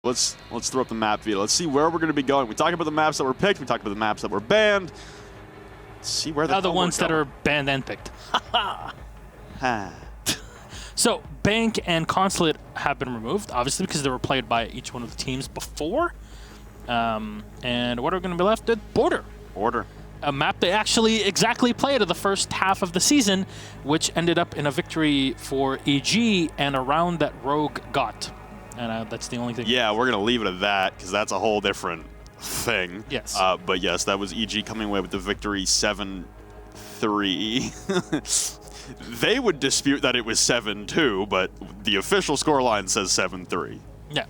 Let's throw up the map view. Let's see where we're going to be going. We talked about the maps that were picked. We talked about the maps that were banned. Let's see where the ones that are banned and picked. So Bank and Consulate have been removed, obviously because they were played by each one of the teams before. And what are going to be left with? Border. A map they actually exactly played in the first half of the season, which ended up in a victory for EG and a round that Rogue got. And that's the only thing. Yeah, we're going to leave it at that because that's a whole different thing. Yes. But yes, that was EG coming away with the victory 7-3. They would dispute that it was 7-2, but the official scoreline says 7-3. Yeah.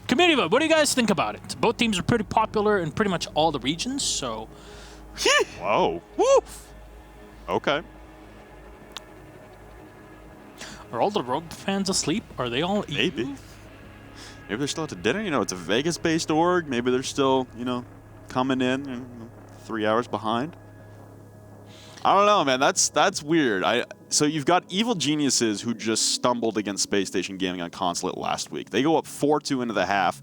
Community vote, what do you guys think about it? Both teams are pretty popular in pretty much all the regions, so... Whoa. Woof. Okay. Are all the Rogue fans asleep? Are they all Maybe. EU? Maybe they're still at the dinner. You know, it's a Vegas-based org. Maybe they're still, coming in 3 hours behind. I don't know, man. That's weird. So you've got Evil Geniuses who just stumbled against Space Station Gaming on Consulate last week. They go up 4-2 into the half,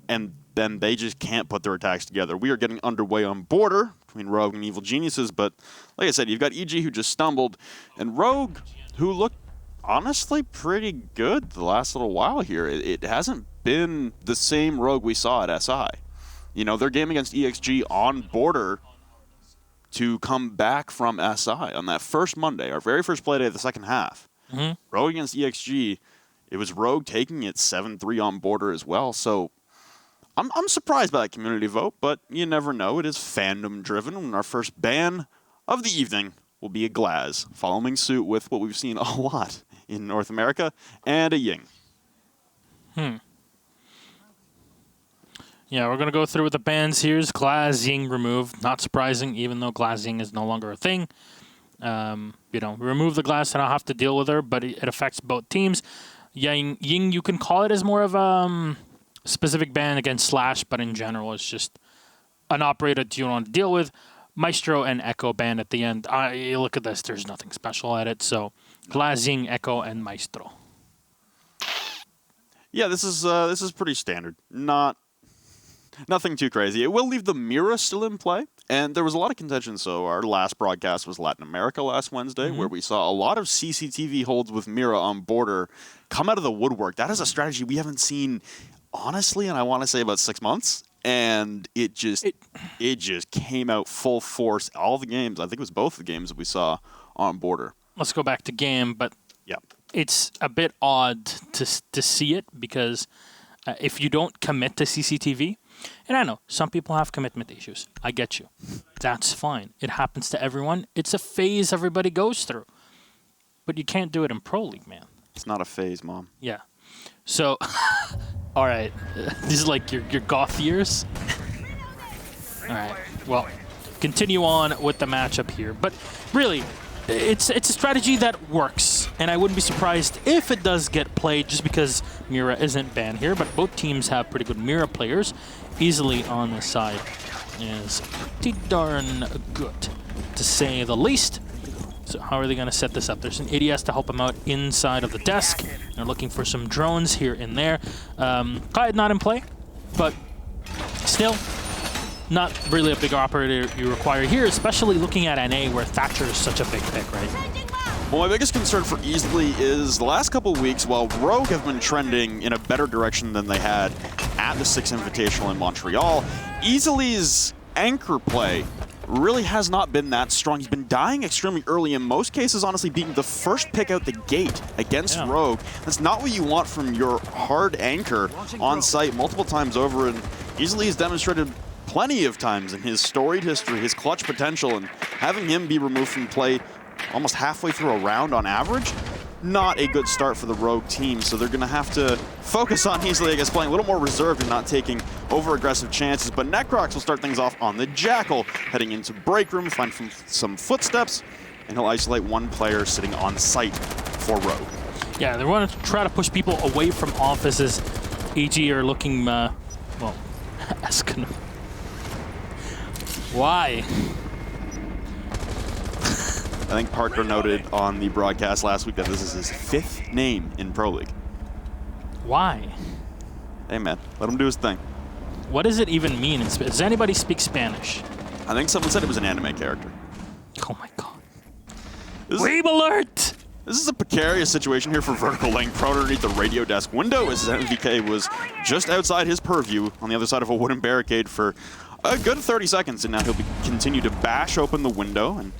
and then they just can't put their attacks together. We are getting underway on Border between Rogue and Evil Geniuses, but like I said, you've got EG who just stumbled, and Rogue who looked honestly pretty good the last little while here. It hasn't been the same Rogue we saw at SI. Their game against EXG on Border to come back from SI on that first Monday, our very first play day of the second half. Mm-hmm. Rogue against EXG, it was Rogue taking it 7-3 on Border as well. So I'm surprised by that community vote, but you never know. It is fandom driven. And our first ban of the evening will be a Glaz, following suit with what we've seen a lot in North America, and a Ying. Yeah, we're going to go through with the bans. Here's Glaz, Ying removed. Not surprising, even though Glaz Ying is no longer a thing. Remove the Glaz and I'll have to deal with her, but it affects both teams. Ying, you can call it as more of a specific ban against Slash, but in general, it's just an operator that you don't want to deal with. Maestro and Echo banned at the end. You look at this, there's nothing special at it. So Glaz, Ying, Echo, and Maestro. Yeah, this is pretty standard. Nothing too crazy. It will leave the Mira still in play, and there was a lot of contention. So our last broadcast was Latin America last Wednesday, where we saw a lot of CCTV holds with Mira on Border come out of the woodwork. That is a strategy we haven't seen, honestly, and I want to say about 6 months, and it just came out full force. All the games, I think it was both the games that we saw on Border. Let's go back to game, but yeah, it's a bit odd to see it because if you don't commit to CCTV, and I know some people have commitment issues. I get you. That's fine. It happens to everyone. It's a phase everybody goes through. But you can't do it in Pro League, man. It's not a phase, Mom. Yeah. So, all right. This is like your goth years. All right. Well, continue on with the matchup here. But really, it's a strategy that works. And I wouldn't be surprised if it does get played just because Mira isn't banned here. But both teams have pretty good Mira players. Easily on the side is pretty darn good, to say the least. So how are they going to set this up? There's an ADS to help them out inside of the desk. They're looking for some drones here and there. Clyde not in play, but still not really a big operator you require here, especially looking at NA where Thatcher is such a big pick, right? Well, my biggest concern for Easily is the last couple of weeks, while Rogue have been trending in a better direction than they had at the Six Invitational in Montreal, Easily's anchor play really has not been that strong. He's been dying extremely early, in most cases, honestly, being the first pick out the gate against Rogue. That's not what you want from your hard anchor on site multiple times over, and Easily has demonstrated plenty of times in his storied history, his clutch potential, and having him be removed from play almost halfway through a round on average, not a good start for the Rogue team. So they're going to have to focus on Easily, I guess, playing a little more reserved and not taking over-aggressive chances. But Necrox will start things off on the Jackal, heading into break room, find some footsteps, and he'll isolate one player sitting on site for Rogue. Yeah, they want to try to push people away from offices. EG are looking, well, asking why? I think Parker noted on the broadcast last week that this is his 5th name in Pro League. Why? Hey, man, let him do his thing. What does it even mean? Does anybody speak Spanish? I think someone said it was an anime character. Oh my god. Weeb alert! This is a precarious situation here for Vertical, laying prone underneath the radio desk window as MVK was just outside his purview on the other side of a wooden barricade for a good 30 seconds, and now he'll continue to bash open the window and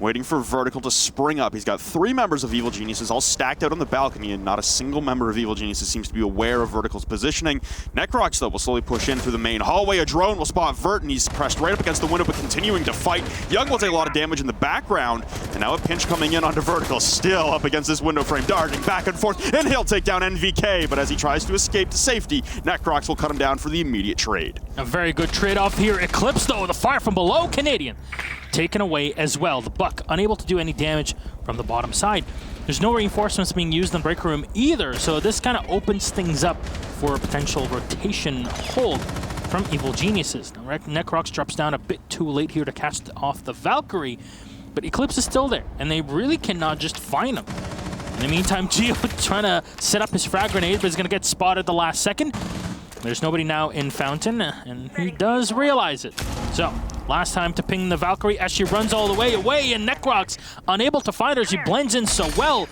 waiting for Vertical to spring up. He's got 3 members of Evil Geniuses all stacked out on the balcony, and not a single member of Evil Geniuses seems to be aware of Vertical's positioning. Necrox, though, will slowly push in through the main hallway. A drone will spot Vert, and he's pressed right up against the window, but continuing to fight. Young will take a lot of damage in the background, and now a pinch coming in onto Vertical, still up against this window frame, darting back and forth, and he'll take down NVK, but as he tries to escape to safety, Necrox will cut him down for the immediate trade. A very good trade-off here. Eclipse, though, the fire from below, Canadian taken away as well. The Buck unable to do any damage from the bottom side. There's no reinforcements being used in the break room either, so this kind of opens things up for a potential rotation hold from Evil Geniuses. Now, Necrox drops down a bit too late here to cast off the Valkyrie, but Eclipse is still there, and they really cannot just find him. In the meantime, Geo trying to set up his frag grenade, but he's going to get spotted the last second. There's nobody now in Fountain, and he does realize it. So, last time to ping the Valkyrie as she runs all the way away, and Necrox unable to find her. She blends in so well.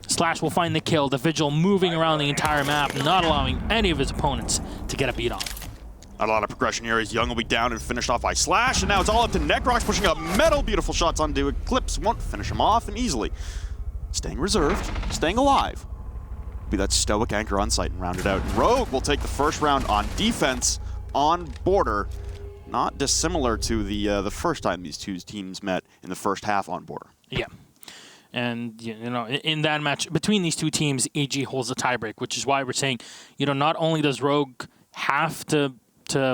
Slash will find the kill. The Vigil moving around the entire map, not allowing any of his opponents to get a beat on. Not a lot of progression here as Young will be down and finished off by Slash, and now it's all up to Necrox pushing up metal. Beautiful shots onto Eclipse. Won't finish him off, and easily. Staying reserved, staying alive. Be that stoic anchor on site and round it out. Rogue will take the first round on defense on Border. Not dissimilar to the first time these two teams met in the first half on Border. Yeah. And, you know, in that match between these two teams, EG holds the tiebreak, which is why we're saying, you know, not only does Rogue have to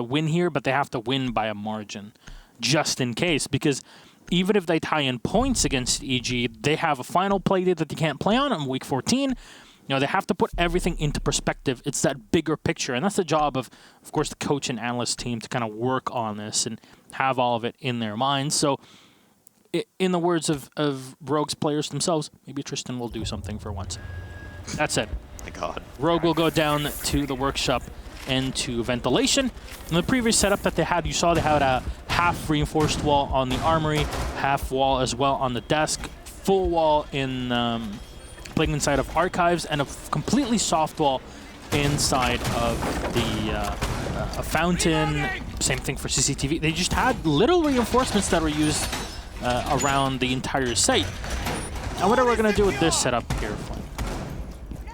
win here, but they have to win by a margin, just in case. Because even if they tie in points against EG, they have a final play date that they can't play on week 14. You know, they have to put everything into perspective. It's that bigger picture, and that's the job of course, the coach and analyst team to kind of work on this and have all of it in their minds. So, in the words of Rogue's players themselves, maybe Tristan will do something for once. That's it. Thank God. Rogue will go down to the workshop and to ventilation. In the previous setup that they had, you saw they had a half reinforced wall on the armory, half wall as well on the desk, full wall in inside of archives, and a completely soft wall inside of the a fountain. Same thing for CCTV. They just had little reinforcements that were used around the entire site. Now, what are we going to do with this setup here?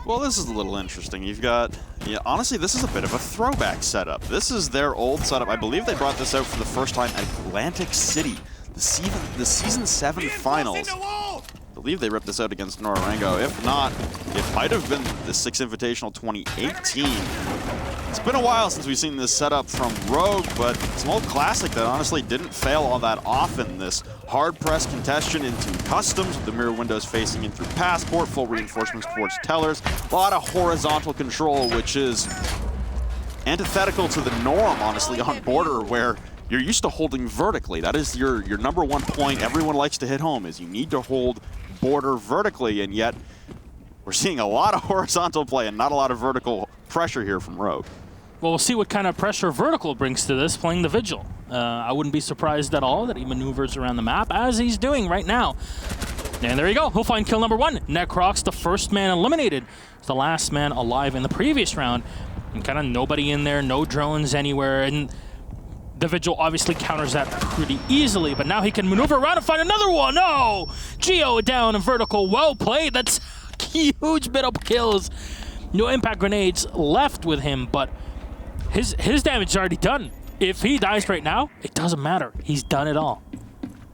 Well, this is a little interesting. You've got, yeah, honestly, this is a bit of a throwback setup. This is their old setup. I believe they brought this out for the first time at Atlantic City, the season 7 finals. I believe they ripped this out against Norango. If not, it might have been the 6 Invitational 2018. It's been a while since we've seen this setup from Rogue, but it's an old classic that honestly didn't fail all that often. This hard-pressed contention into customs, with the mirror windows facing in through Passport, full reinforcements towards Tellers, a lot of horizontal control, which is antithetical to the norm, honestly, on Border, where you're used to holding vertically. That is your number one point everyone likes to hit home, is you need to hold Border vertically, and yet we're seeing a lot of horizontal play and not a lot of vertical pressure here from Rogue. Well, we'll see what kind of pressure Vertical brings to this, playing the Vigil. I wouldn't be surprised at all that he maneuvers around the map, as he's doing right now. And there you go. He'll find kill number 1. Necrox, the first man eliminated. The last man alive in the previous round. And kind of nobody in there, no drones anywhere. And the Vigil obviously counters that pretty easily, but now he can maneuver around and find another one. Oh! Geo down and Vertical. Well played. That's huge bit of kills. No impact grenades left with him, but his damage is already done. If he dies right now, it doesn't matter. He's done it all.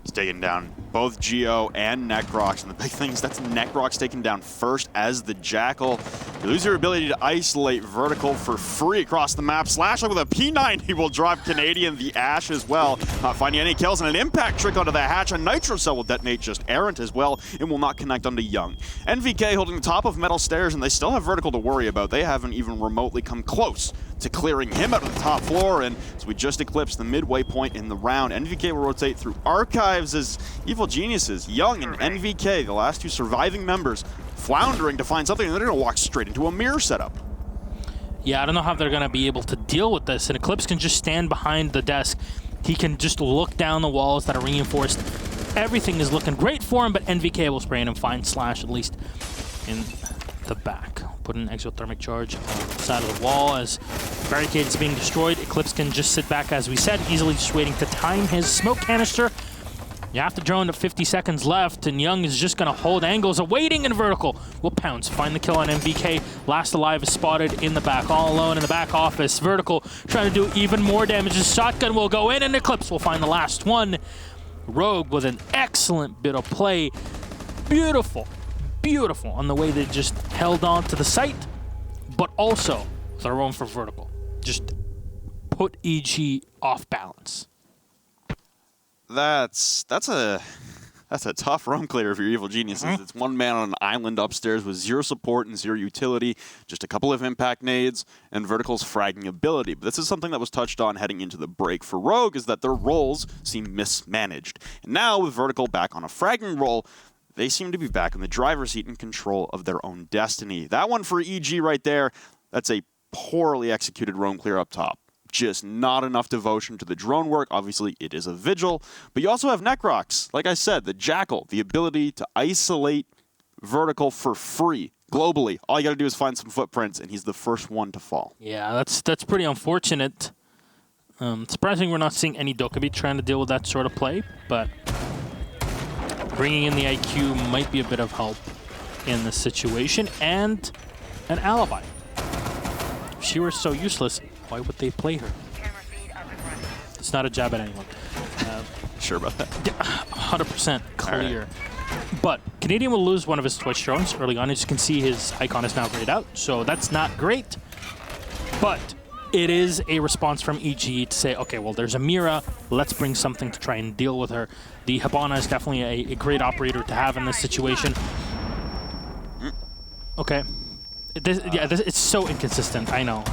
He's taking down both Geo and Necrox, and the big thing is that's Necrox taken down first as the Jackal. You lose your ability to isolate Vertical for free across the map. Slash with a P9, he will drop Canadian the Ash as well. Not finding any kills, and an impact trick onto the hatch. A Nitro Cell will detonate just errant as well, and will not connect onto Young. NVK holding the top of metal stairs, and they still have Vertical to worry about. They haven't even remotely come close to clearing him out of the top floor, and as we just eclipsed the midway point in the round, NVK will rotate through archives as Evil Geniuses, Young and NVK, the last two surviving members, floundering to find something, and they're going to walk straight into a mirror setup. Yeah, I don't know how they're going to be able to deal with this. And Eclipse can just stand behind the desk. He can just look down the walls that are reinforced. Everything is looking great for him, but NVK will spray him, find Slash at least in the back. Put an exothermic charge on the side of the wall as barricade is being destroyed. Eclipse can just sit back, as we said, easily just waiting to time his smoke canister. You have to drone to 50 seconds left, and Young is just going to hold angles, awaiting in vertical. Will pounce, find the kill on MVK. Last alive is spotted in the back, all alone in the back office. Vertical trying to do even more damage. His shotgun will go in, and Eclipse will find the last one. Rogue with an excellent bit of play. Beautiful, beautiful on the way they just held on to the site, but also they're roam for vertical. Just put EG off balance. That's a tough roam clear for your evil geniuses. It's one man on an island upstairs with zero support and zero utility, just a couple of impact nades, and Vertical's fragging ability. But this is something that was touched on heading into the break for Rogue, is that their roles seem mismanaged. And now with Vertical back on a fragging role, they seem to be back in the driver's seat in control of their own destiny. That one for EG right there, that's a poorly executed roam clear up top. Just not enough devotion to the drone work. Obviously, it is a Vigil. But you also have Necrox. Like I said, the Jackal, the ability to isolate Vertical for free globally. All you got to do is find some footprints, and he's the first one to fall. Yeah, that's pretty unfortunate. Surprising we're not seeing any Dokkaebi trying to deal with that sort of play, but bringing in the IQ might be a bit of help in this situation, and an alibi. If she were so useless, why would they play her? It's not a jab at anyone. Sure about that? 100% clear. Right. But Canadian will lose one of his Twitch drones early on. As you can see, his icon is now grayed out, so that's not great. But it is a response from EG to say, okay, well, there's a Mira. Let's bring something to try and deal with her. The Hibana is definitely a great operator to have in this situation. Okay. It's so inconsistent. I know.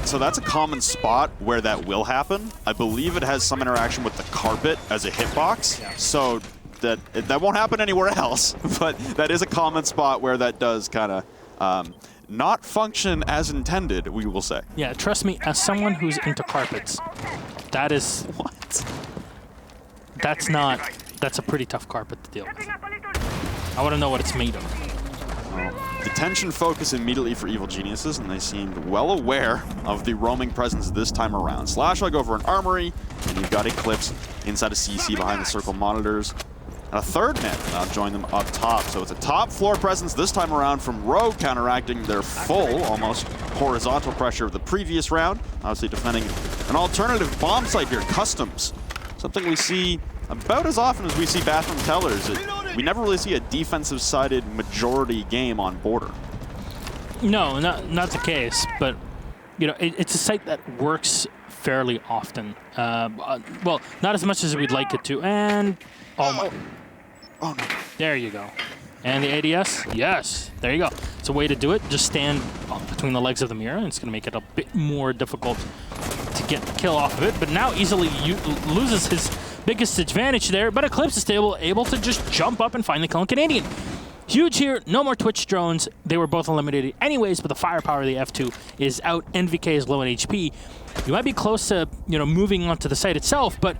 So that's a common spot where that will happen. I believe it has some interaction with the carpet as a hitbox, so that won't happen anywhere else. But that is a common spot where that does kind of not function as intended, we will say. Yeah, trust me, as someone who's into carpets, that is... What? That's a pretty tough carpet to deal with. I want to know what it's made of. Detention focus immediately for evil geniuses, and they seemed well aware of the roaming presence this time around. Slash will go for an armory, and you've got Eclipse inside a CC behind the circle monitors. And a third man joined them up top, so it's a top floor presence this time around from Rogue, counteracting their full, almost horizontal pressure of the previous round. Obviously defending an alternative bomb site here, Customs. Something we see about as often as we see Bathroom Tellers. We never really see a defensive-sided majority game on Border. No, not the case, but you know, it's a site that works fairly often. Well, not as much as we'd like it to, and... Oh no. There you go. And the ADS? Yes. There you go. It's a way to do it. Just stand between the legs of the mirror, and it's going to make it a bit more difficult to get the kill off of it. But now easily loses his biggest advantage there. But Eclipse is still able to just jump up and find the kill on Canadian. Huge here. No more Twitch drones. They were both eliminated anyways, but the firepower of the F2 is out. NVK is low in HP. You might be close to, you know, moving onto the site itself, but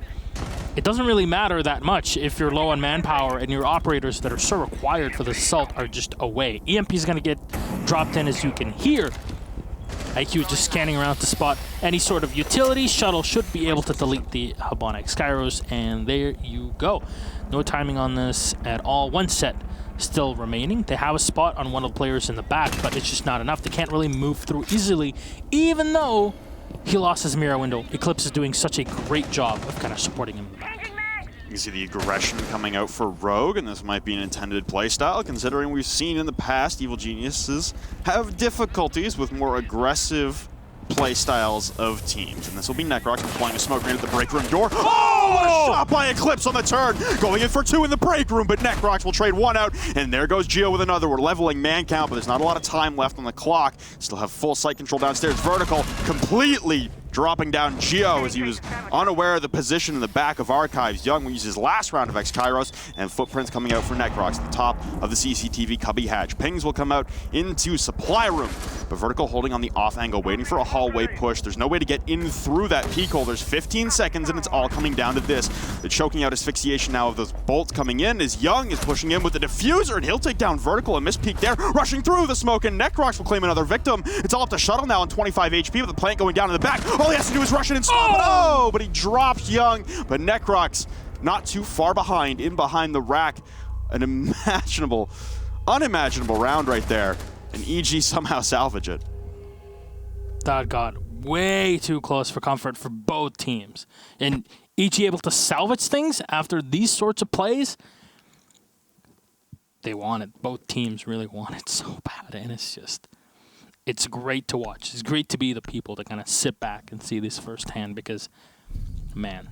it doesn't really matter that much if you're low on manpower and your operators that are so required for the assault are just away. EMP is going to get dropped in, as you can hear. IQ just scanning around to spot any sort of utility. Shuttle should be able to delete the Habonic Skyros, and there you go. No timing on this at all. One set still remaining. They have a spot on one of the players in the back, but it's just not enough. They can't really move through easily, even though he lost his mirror window. Eclipse is doing such a great job of kind of supporting him in the back. You see the aggression coming out for Rogue, and this might be an intended playstyle, considering we've seen in the past evil geniuses have difficulties with more aggressive playstyles of teams. And this will be Necrox deploying a smoke grenade at the break room door. Oh, what a shot by Eclipse on the turn! Going in for two in the break room, but Necrox will trade one out, and there goes Geo with another. We're leveling man count, but there's not a lot of time left on the clock. Still have full sight control downstairs. Vertical completely dropping down Geo as he was unaware of the position in the back of Archives. Young will use his last round of X-Kairos, and footprints coming out for Necrox. The top of the CCTV cubby hatch. Pings will come out into supply room, but Vertical holding on the off angle, waiting for a hallway push. There's no way to get in through that peak hole. There's 15 seconds, and it's all coming down to this. The choking out asphyxiation now of those bolts coming in is Young is pushing in with the diffuser, and he'll take down Vertical. A missed peek there, rushing through the smoke, and Necrox will claim another victim. It's all up to Shuttle now on 25 HP with the plant going down in the back. All he has to do is rush in and stop it. Oh, but he drops Young, but Necrox not too far behind, in behind the rack. An unimaginable round right there, and EG somehow salvage it. That got way too close for comfort for both teams. And EG able to salvage things after these sorts of plays, they want it. Both teams really want it so bad, and it's great to watch. It's great to be the people to kind of sit back and see this firsthand because, man,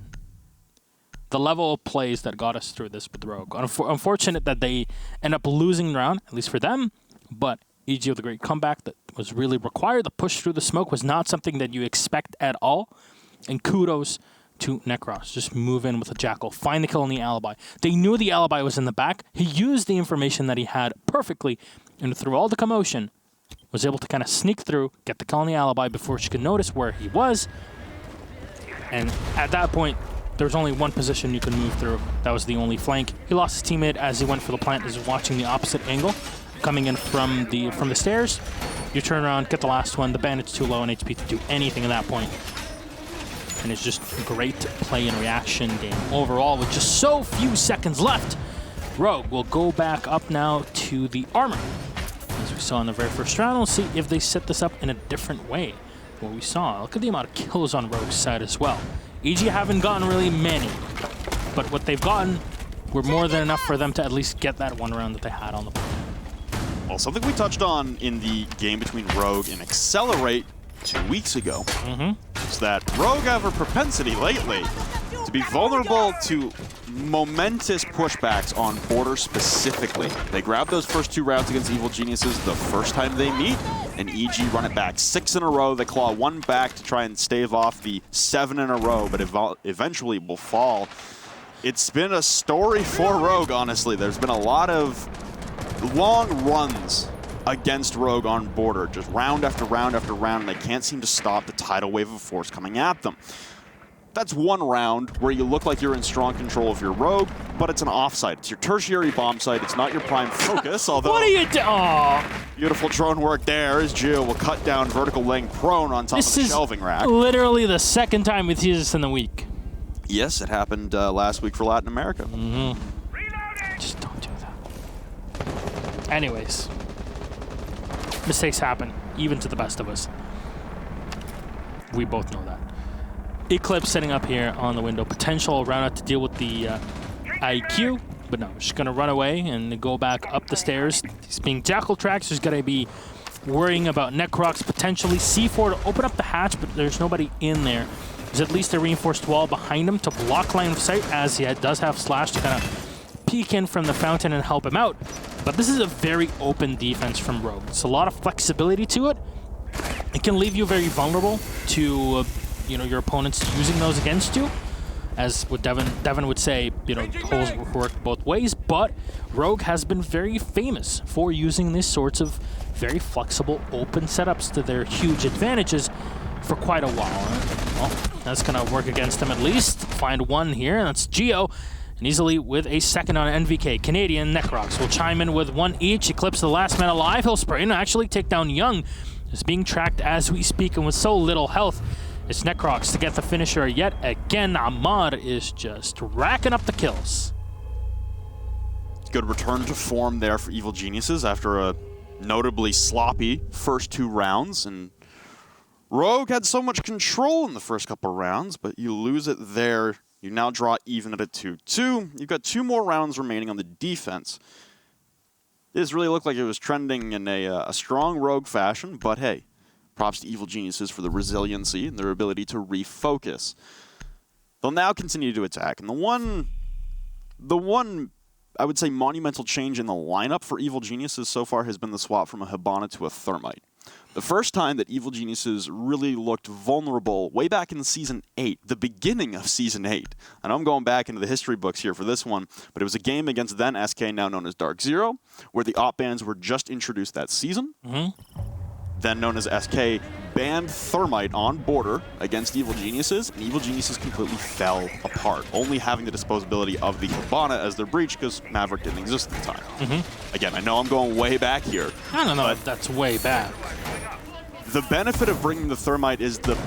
the level of plays that got us through this with Rogue. Unfortunate that they end up losing the round, at least for them, but EG with a great comeback that was really required. The push through the smoke was not something that you expect at all, and kudos to Necros. Just move in with a Jackal, find the kill on the alibi. They knew the alibi was in the back. He used the information that he had perfectly, and through all the commotion, was able to kind of sneak through, get the kill on the alibi before she could notice where he was. And at that point, there was only one position you could move through. That was the only flank. He lost his teammate as he went for the plant, is watching the opposite angle, coming in from the stairs. You turn around, get the last one. The bandit's too low in HP to do anything at that point. And it's just great play and reaction game overall with just so few seconds left. Rogue will go back up now to the armor. As we saw in the very first round, we'll see if they set this up in a different way. What we saw, look at the amount of kills on Rogue's side as well. EG haven't gotten really many, but what they've gotten were more than enough for them to at least get that one round that they had on the board. Well, something we touched on in the game between Rogue and Accelerate 2 weeks ago is that Rogue have a propensity lately to be vulnerable to momentous pushbacks on border specifically. They grabbed those first 2 rounds against Evil Geniuses the first time they meet, and EG run it back 6 in a row. They claw 1 back to try and stave off the 7 in a row, but eventually will fall. It's been a story for Rogue, honestly. There's been a lot of long runs against Rogue on border, just round after round after round, and they can't seem to stop the tidal wave of force coming at them. That's one round where you look like you're in strong control of your Rogue, but it's an offsite. It's your tertiary bomb site. It's not your prime focus, although... What are you doing? Aww. Beautiful drone work there as Gio will cut down Vertical, laying prone on top of the shelving rack. This is literally the second time we've used this in the week. Yes, it happened last week for Latin America. Just don't do that. Anyways. Mistakes happen, even to the best of us. We both know that. Eclipse setting up here on the window. Potential round out to deal with the IQ, but no, just going to run away and go back up the stairs. He's being Jackal tracked, so he's going to be worrying about Necrox potentially. C4 to open up the hatch, but there's nobody in there. There's at least a reinforced wall behind him to block line of sight, as he does have Slash to kind of peek in from the fountain and help him out. But this is a very open defense from Rogue. It's a lot of flexibility to it. It can leave you very vulnerable to your opponents using those against you. As what Devin would say, holes work both ways, but Rogue has been very famous for using these sorts of very flexible, open setups to their huge advantages for quite a while. Well, that's going to work against them at least. Find one here, and that's Geo. And easily with a second on NVK. Canadian Necrox will chime in with 1 each. Eclipse the last man alive. He'll spray and actually take down Young. Is being tracked as we speak, and with so little health, it's Necrox to get the finisher yet again. Ahmad is just racking up the kills. Good return to form there for Evil Geniuses after a notably sloppy first 2 rounds. And Rogue had so much control in the first couple rounds, but you lose it there. You now draw even at a 2-2. You've got 2 more rounds remaining on the defense. This really looked like it was trending in a strong Rogue fashion, but hey, props to Evil Geniuses for the resiliency and their ability to refocus. They'll now continue to attack, and the one I would say monumental change in the lineup for Evil Geniuses so far has been the swap from a Hibana to a Thermite. The first time that Evil Geniuses really looked vulnerable, way back in Season 8, the beginning of Season 8. I know I'm going back into the history books here for this one, but it was a game against then SK, now known as Dark Zero, where the op bans were just introduced that season. Then known as SK, banned Thermite on border against Evil Geniuses, and Evil Geniuses completely fell apart, only having the disposability of the Hibana as their breach because Maverick didn't exist at the time. Again, I know I'm going way back here. I don't know if that's way back. The benefit of bringing the Thermite is the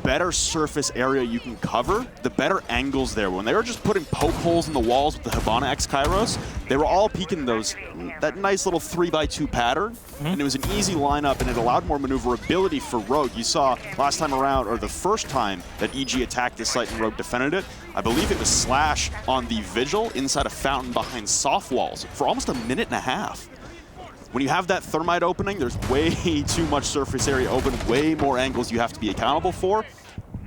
better surface area you can cover, the better angles there. When they were just putting poke holes in the walls with the Hibana X Kairos, they were all peeking that nice little 3x2 pattern, and it was an easy lineup, and it allowed more maneuverability for Rogue. You saw last time around, or the first time that EG attacked this site and Rogue defended it, I believe it was Slash on the Vigil inside a fountain behind soft walls for almost a minute and a half. When you have that Thermite opening, there's way too much surface area open, way more angles you have to be accountable for.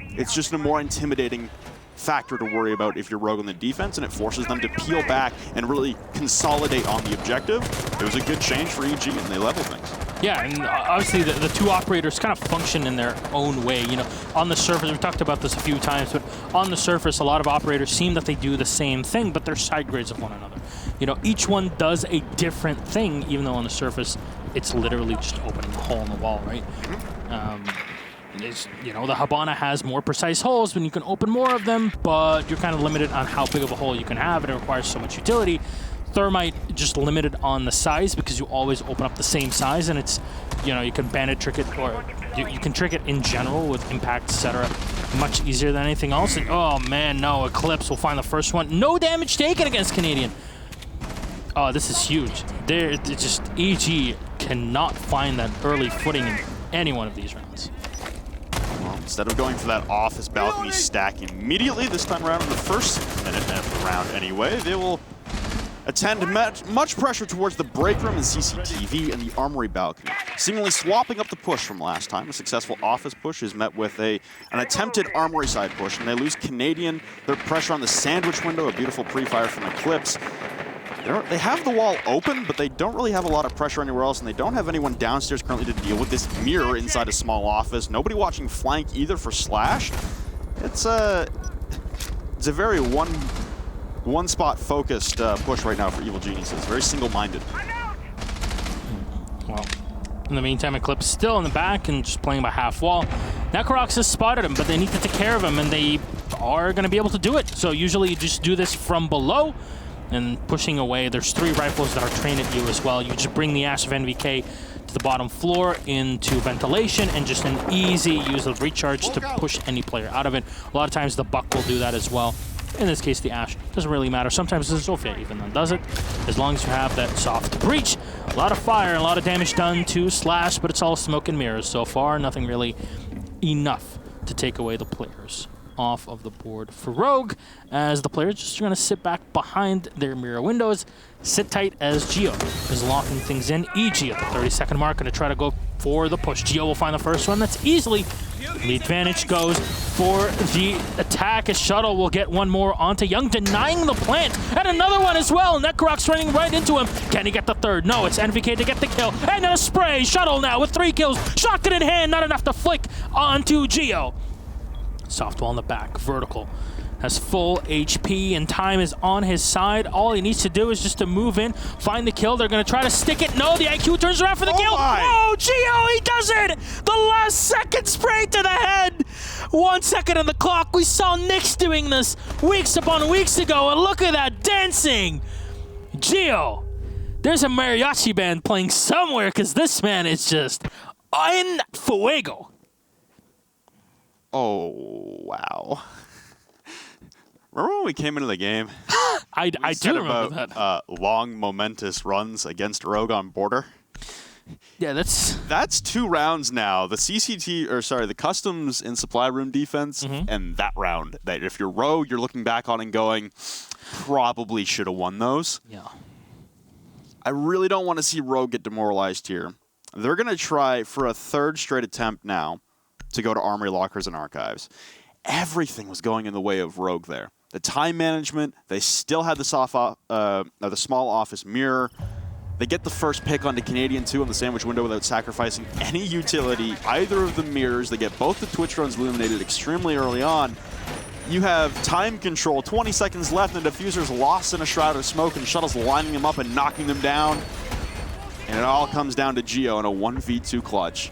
It's just a more intimidating factor to worry about if you're Rogue on the defense, and it forces them to peel back and really consolidate on the objective. It was a good change for EG, and they leveled things. Yeah, and obviously the two operators kind of function in their own way. You know, on the surface, we've talked about this a few times, but on the surface, a lot of operators seem that they do the same thing, but they're side grades of one another. You know, each one does a different thing, even though on the surface, it's literally just opening a hole in the wall, right? You know, the Hibana has more precise holes when you can open more of them, but you're kind of limited on how big of a hole you can have, and it requires so much utility. Thermite just limited on the size because you always open up the same size, and it's, you know, you can bandit trick it, or you can trick it in general with impact, etc. Much easier than anything else. And, oh man, no, Eclipse will find the first one. No damage taken against Canadian. Oh, this is huge. They're just, EG cannot find that early footing in any one of these rounds. Well, instead of going for that office balcony stack immediately, this time around in the first minute of the round anyway, they will attend much pressure towards the break room and CCTV and the armory balcony, seemingly swapping up the push from last time. A successful office push is met with an attempted armory side push, and they lose Canadian. Their pressure on the sandwich window, a beautiful pre-fire from Eclipse. They have the wall open, but they don't really have a lot of pressure anywhere else, and they don't have anyone downstairs currently to deal with this mirror inside a small office. Nobody watching flank either for Slash. It's a very one spot focused push right now for Evil Geniuses. Very single-minded. Well, in the meantime, Eclipse still in the back and just playing by half wall. Necrox has spotted him, but they need to take care of him, and they are going to be able to do it. So usually you just do this from below and pushing away. There's 3 rifles that are trained at you as well. You just bring the Ash of NVK to the bottom floor into ventilation, and just an easy use of recharge to push any player out of it. A lot of times the Buck will do that as well. In this case, the Ash doesn't really matter. Sometimes the Sophia even then does it, as long as you have that soft breach. A lot of fire and a lot of damage done to Slash, but it's all smoke and mirrors so far. Nothing really enough to take away the players off of the board for Rogue, as the players just are going to sit back behind their mirror windows, sit tight as Geo is locking things in. EG at the 30-second mark going to try to go for the push. Geo will find the first one. That's easily. The advantage goes for the attack, as Shuttle will get one more onto Young, denying the plant, and another one as well. Necrox running right into him. Can he get the third? No, it's NVK to get the kill, and then a spray. Shuttle now with 3 kills. Shotgun in hand, not enough to flick onto Geo. Soft wall in the back, vertical. Has full HP, and time is on his side. All he needs to do is just to move in, find the kill. They're going to try to stick it. No, the IQ turns around for the kill. Oh, Geo, he does it! The last second spray to the head. 1 second on the clock. We saw Nyx doing this weeks upon weeks ago, and look at that dancing. Geo, there's a mariachi band playing somewhere, because this man is just en fuego. Oh, wow. Remember when we came into the game? I do remember that. Long, momentous runs against Rogue on border. Yeah, that's 2 rounds now. The customs and supply room defense, and that round. That if you're Rogue, you're looking back on and going, probably should have won those. Yeah. I really don't want to see Rogue get demoralized here. They're going to try for a 3rd straight attempt now to go to Armory Lockers and Archives. Everything was going in the way of Rogue there. The time management, they still had the small office mirror. They get the first pick onto Canadian 2 on the sandwich window without sacrificing any utility, either of the mirrors. They get both the Twitch drones illuminated extremely early on. You have time control, 20 seconds left, and the diffuser's lost in a shroud of smoke, and Shuttle's lining them up and knocking them down. And it all comes down to Gio in a 1v2 clutch.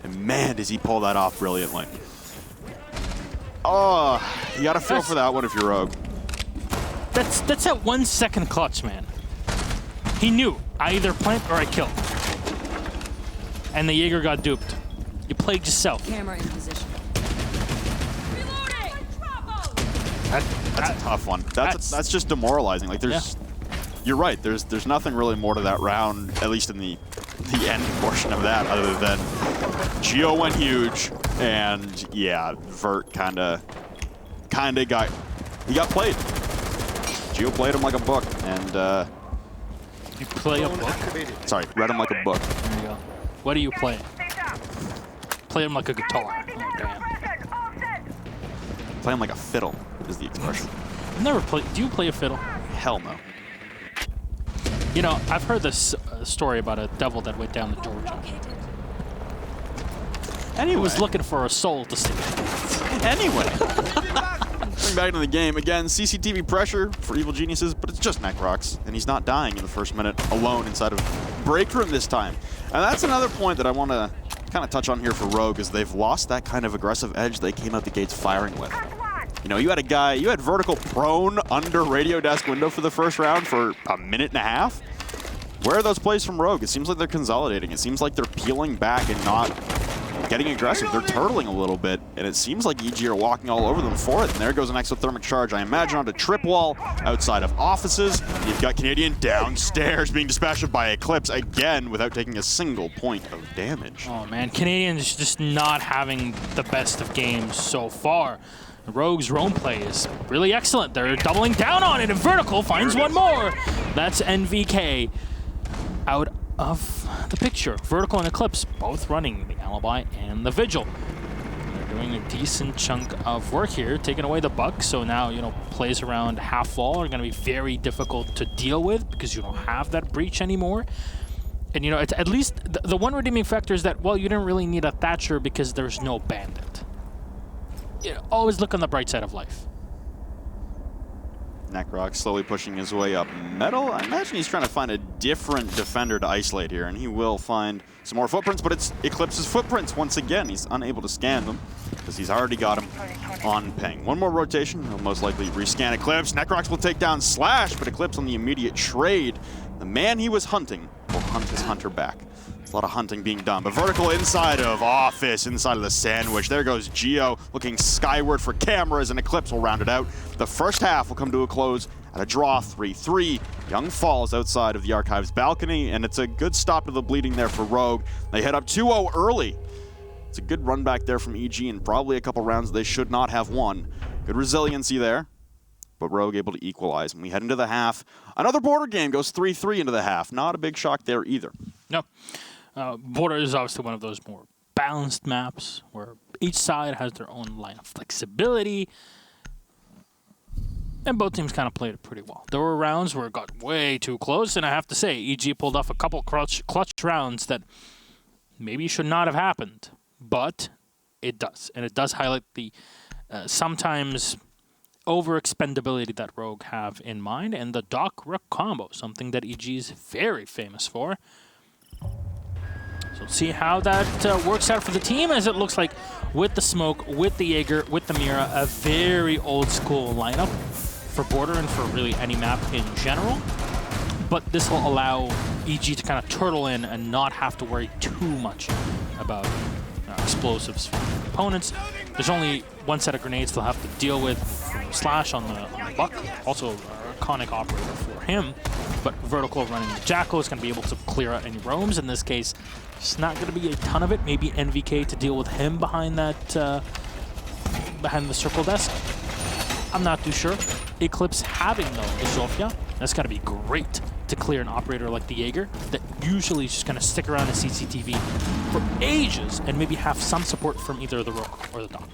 And man, does he pull that off brilliantly. Oh, you gotta feel for that one if you're Rogue. That's that 1 second clutch, man. He knew, I either plant or I kill. And the Jaeger got duped. You plagued yourself. Camera in position. That's a tough one. That's just demoralizing. Like you're right. There's nothing really more to that round, at least in the end portion of that, other than Gio went huge, and yeah, Vert kinda got played. Gio played him like a book, and you play a book? Sorry, read him like a book. There you go. What do you play? Play him like a guitar. Oh damn. Play him like a fiddle is the expression. I've never played. Do you play a fiddle? Hell no. You know, I've heard this story about a devil that went down to Georgia. Anyway. He was looking for a soul to sing. Anyway. Coming back into the game. Again, CCTV pressure for Evil Geniuses, but it's just Necrox, and he's not dying in the first minute alone inside of Break Room this time. And that's another point that I want to kind of touch on here for Rogue, is they've lost that kind of aggressive edge they came out the gates firing with. You know, you had Vertical prone under radio desk window for the first round for a minute and a half. Where are those plays from Rogue? It seems like they're consolidating. It seems like they're peeling back and not getting aggressive. They're turtling a little bit, and it seems like EG are walking all over them for it. And there goes an exothermic charge, I imagine, onto Trip Wall outside of offices. You've got Canadian downstairs being dispatched by Eclipse again without taking a single point of damage. Oh man, Canadians just not having the best of games so far. Rogue's roam play is really excellent. They're doubling down on it, and Vertical finds one more. That's NVK out of the picture. Vertical and Eclipse both running the Alibi and the Vigil. They're doing a decent chunk of work here, taking away the buck. So now, you know, plays around half wall are going to be very difficult to deal with because you don't have that breach anymore. And, you know, it's at least the one redeeming factor is that, well, you didn't really need a Thatcher because there's no Bandit. You know, always look on the bright side of life. Necrox slowly pushing his way up metal. I imagine he's trying to find a different defender to isolate here, and he will find some more footprints, but it's Eclipse's footprints once again. He's unable to scan them because he's already got him on ping. One more rotation, he'll most likely rescan Eclipse. Necrox will take down Slash, but Eclipse on the immediate trade. The man he was hunting will hunt his hunter back. There's a lot of hunting being done, but Vertical inside of office, inside of the sandwich. There goes Gio looking skyward for cameras, and Eclipse will round it out. The first half will come to a close at a draw 3-3. Young falls outside of the Archives balcony, and it's a good stop to the bleeding there for Rogue. They head up 2-0 early. It's a good run back there from EG, and probably a couple rounds they should not have won. Good resiliency there, but Rogue able to equalize. And we head into the half. Another border game goes 3-3 into the half. Not a big shock there either. No. Border is obviously one of those more balanced maps where each side has their own line of flexibility. And both teams kind of played it pretty well. There were rounds where it got way too close, and I have to say, EG pulled off a couple clutch rounds that maybe should not have happened, but it does. And it does highlight the sometimes overexpendability that Rogue have in mind, and the Doc Rook combo, something that EG is very famous for. So let's see how that works out for the team, as it looks like with the Smoke, with the Jaeger, with the Mira, a very old school lineup for Border and for really any map in general. But this will allow EG to kind of turtle in and not have to worry too much about explosives from opponents. There's only one set of grenades they'll have to deal with from Slash on the Buck, also an iconic operator for him. But Vertical running the Jackal is going to be able to clear out any roams. In this case, it's not going to be a ton of it. Maybe NVK to deal with him behind that, behind the circle desk. I'm not too sure. Eclipse having, though, the Zofia, that's got to be great to clear an operator like the Jaeger that usually is just going to stick around in CCTV for ages and maybe have some support from either the Rook or the Doc.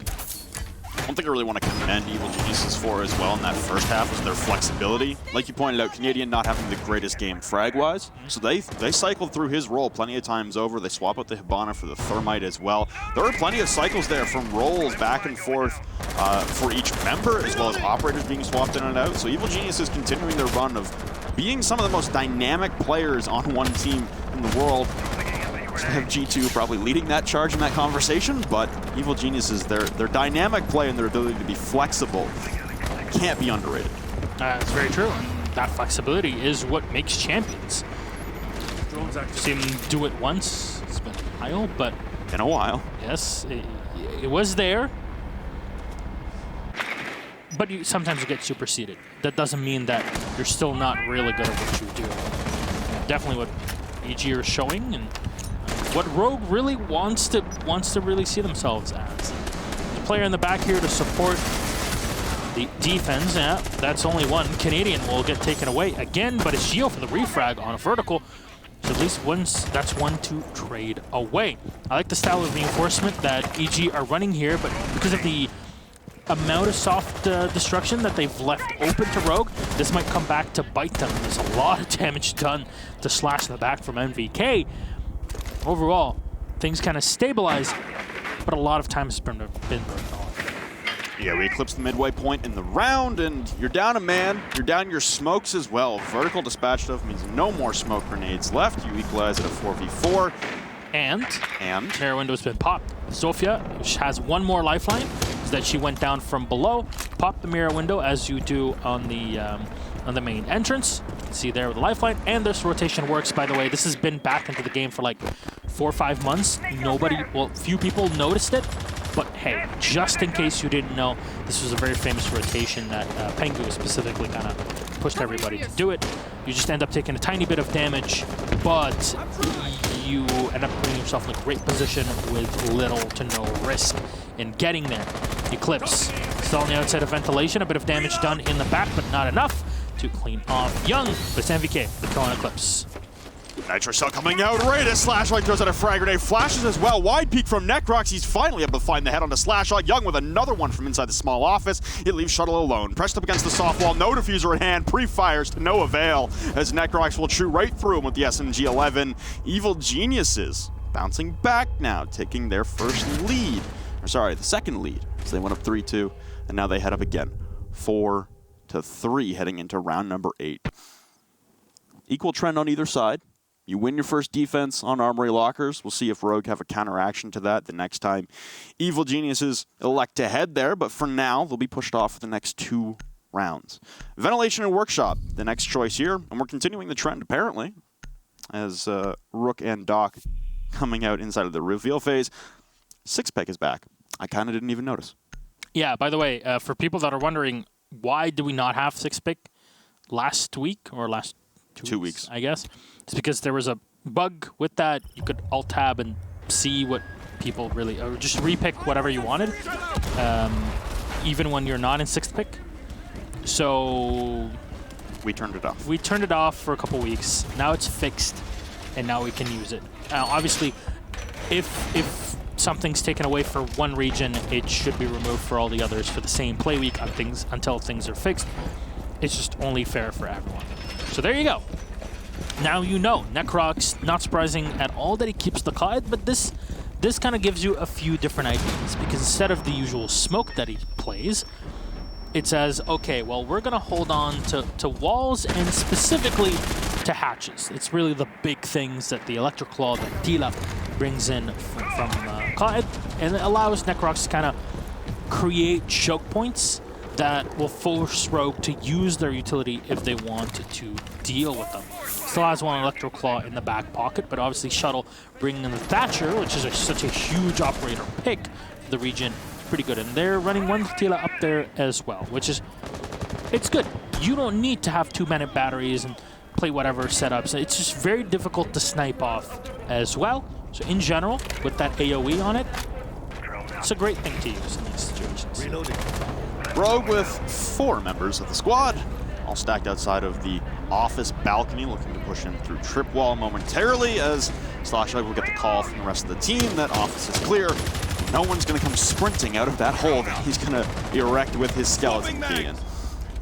one thing I really want to commend Evil Geniuses for as well in that first half was their flexibility. Like you pointed out, Canadian not having the greatest game frag-wise, so they cycled through his role plenty of times over. They swap out the Hibana for the Thermite as well. There were plenty of cycles there from rolls back and forth for each member, as well as operators being swapped in and out. So Evil Geniuses continuing their run of being some of the most dynamic players on one team in the world. I have G2 probably leading that charge in that conversation, but Evil Geniuses, their dynamic play and their ability to be flexible can't be underrated. That's very true. That flexibility is what makes champions. I've seen them do it once. It's been a while, but... In a while. Yes, it was there. But sometimes you get superseded. That doesn't mean that you're still not really good at what you do. Definitely what EG are showing, and what Rogue really wants to really see themselves as. The player in the back here to support the defense. Yeah, that's only one. Canadian will get taken away again, but it's Geo for the refrag on a vertical. So at least that's one to trade away. I like the style of reinforcement that EG are running here, but because of the amount of soft destruction that they've left open to Rogue, this might come back to bite them. There's a lot of damage done to Slash in the back from MVK. Overall, things kind of stabilize, but a lot of time has been burned off. Yeah, we eclipsed the midway point in the round, and you're down a man. You're down your smokes as well. Vertical dispatched of means no more smoke grenades left. You equalize at a 4v4. And mirror window's been popped. Zofia, which has one more lifeline, is that she went down from below. Pop the mirror window as you do on the main entrance. You can see there with the lifeline, and this rotation works. By the way, this has been back into the game for like 4 or 5 months. Few people noticed it, but hey, just in case you didn't know, this was a very famous rotation that Pengu specifically kind of pushed everybody to do it. You just end up taking a tiny bit of damage, but you end up putting yourself in a great position with little to no risk in getting there. Eclipse still on the outside of ventilation, a bit of damage done in the back, but not enough to clean off Young. But it's MVK, the kill on Eclipse. Nitro Cell coming out right as Slashlight throws out a frag grenade, flashes as well. Wide peek from Necrox. He's finally able to find the head on the Slashlight. Young with another one from inside the small office. It leaves Shuttle alone. Pressed up against the soft wall. No diffuser at hand. Pre-fires to no avail as Necrox will chew right through him with the SMG-11. Evil Geniuses bouncing back now, taking their first lead. Or sorry, the second lead. So they went up 3-2, and now they head up again. 4-3 heading into round number 8. Equal trend on either side. You win your first defense on Armory Lockers. We'll see if Rogue have a counteraction to that the next time Evil Geniuses elect to head there, but for now, they'll be pushed off for the next 2 rounds. Ventilation and Workshop, the next choice here, and we're continuing the trend, apparently, as Rook and Doc coming out inside of the reveal phase. Sixpick is back. I kind of didn't even notice. Yeah, by the way, for people that are wondering, why do we not have Sixpick last week, or last 2 weeks, I guess? It's because there was a bug with that. You could alt-tab and see what people really... or just repick whatever you wanted, even when you're not in 6th pick. So... we turned it off. We turned it off for a couple weeks. Now it's fixed, and now we can use it. Obviously, if something's taken away for one region, it should be removed for all the others for the same play week until things are fixed. It's just only fair for everyone. So there you go. Now you know. Necrox, not surprising at all that he keeps the Clyde, but this kind of gives you a few different ideas, because instead of the usual smoke that he plays, it says, okay, well, we're going to hold on to walls and specifically to hatches. It's really the big things that the Electric Claw that Tila brings in from Clyde, and it allows Necrox to kind of create choke points that will force Rogue to use their utility if they want to deal with them. Still has one Electro Claw in the back pocket, but obviously Shuttle bringing in the Thatcher, which is such a huge operator pick for the region, pretty good. And they're running one Tila up there as well, which is, it's good. You don't need to have 2-minute batteries and play whatever setups. It's just very difficult to snipe off as well. So in general, with that AoE on it, it's a great thing to use in these situations. Reloading. Rogue with 4 members of the squad, all stacked outside of the office balcony, looking to push in through trip wall momentarily as Slashlight will get the call from the rest of the team that office is clear. no one's going to come sprinting out of that hole that he's going to erect with his skeleton key in.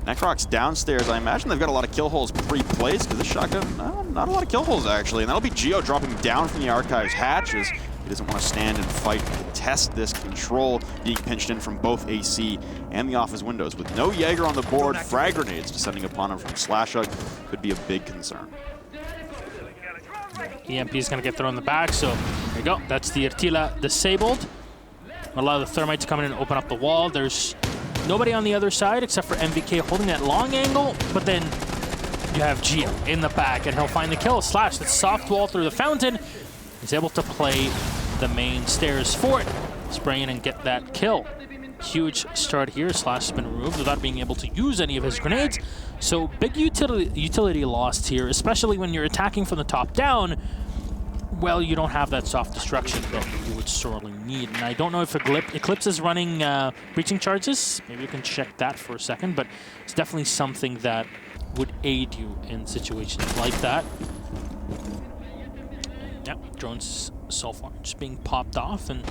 Necroc's downstairs. I imagine they've got a lot of kill holes pre-placed because this shotgun, not a lot of kill holes actually. And that'll be Geo dropping down from the Archives hatches. He doesn't want to stand and fight and contest this control, being pinched in from both AC and the office windows. With no Jaeger on the board, frag grenades descending upon him from Slashug could be a big concern. EMP is going to get thrown in the back, so there you go. That's the Artilla disabled. Allow the Thermite to come in and open up the wall. There's nobody on the other side except for MVK holding that long angle, but then you have Geo in the back, and he'll find the kill. Slash, that soft wall through the fountain. He's able to play the main stairs for it. Spray in and get that kill. Huge start here. Slash has been removed without being able to use any of his grenades. So big utility lost here, especially when you're attacking from the top down. Well, you don't have that soft destruction that you would sorely need. And I don't know if Eclipse is running breaching charges. Maybe you can check that for a second, but it's definitely something that would aid you in situations like that. Yep, drones so far just being popped off and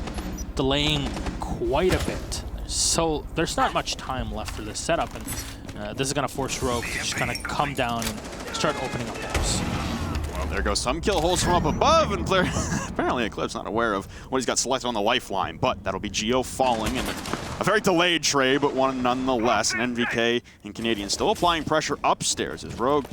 delaying quite a bit. So there's not much time left for this setup, and this is going to force Rogue to just kind of come down and start opening up holes. Well, there goes some kill holes from up above, and apparently Eclipse not aware of what he's got selected on the lifeline, but that'll be Geo falling, and a very delayed trade, but one nonetheless. And NVK and Canadian still applying pressure upstairs as Rogue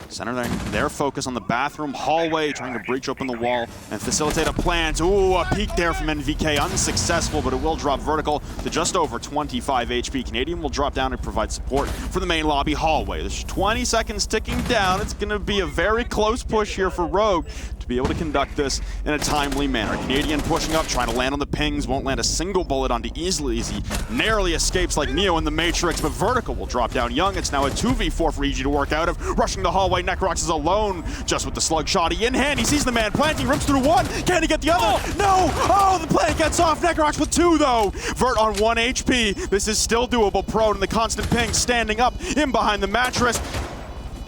center their focus on the bathroom hallway, trying to breach open the wall and facilitate a plant. Ooh, a peek there from NVK, unsuccessful, but it will drop vertical to just over 25 HP. Canadian will drop down and provide support for the main lobby hallway. There's 20 seconds ticking down. It's going to be a very close push here for Rogue to be able to conduct this in a timely manner. Canadian pushing up, trying to land on the pings, won't land a single bullet onto Easily as he narrowly escapes like Neo in the Matrix, but vertical will drop down young. It's now a 2v4 for EG to work out of. Rushing the hallway, Necrox is alone, just with the slug shotty in hand. He sees the man planting, rips through one. Can he get the other? No! Oh, the plant gets off. Necrox with two, though. Vert on 1 HP. This is still doable. Prone in the constant ping, standing up in behind the mattress.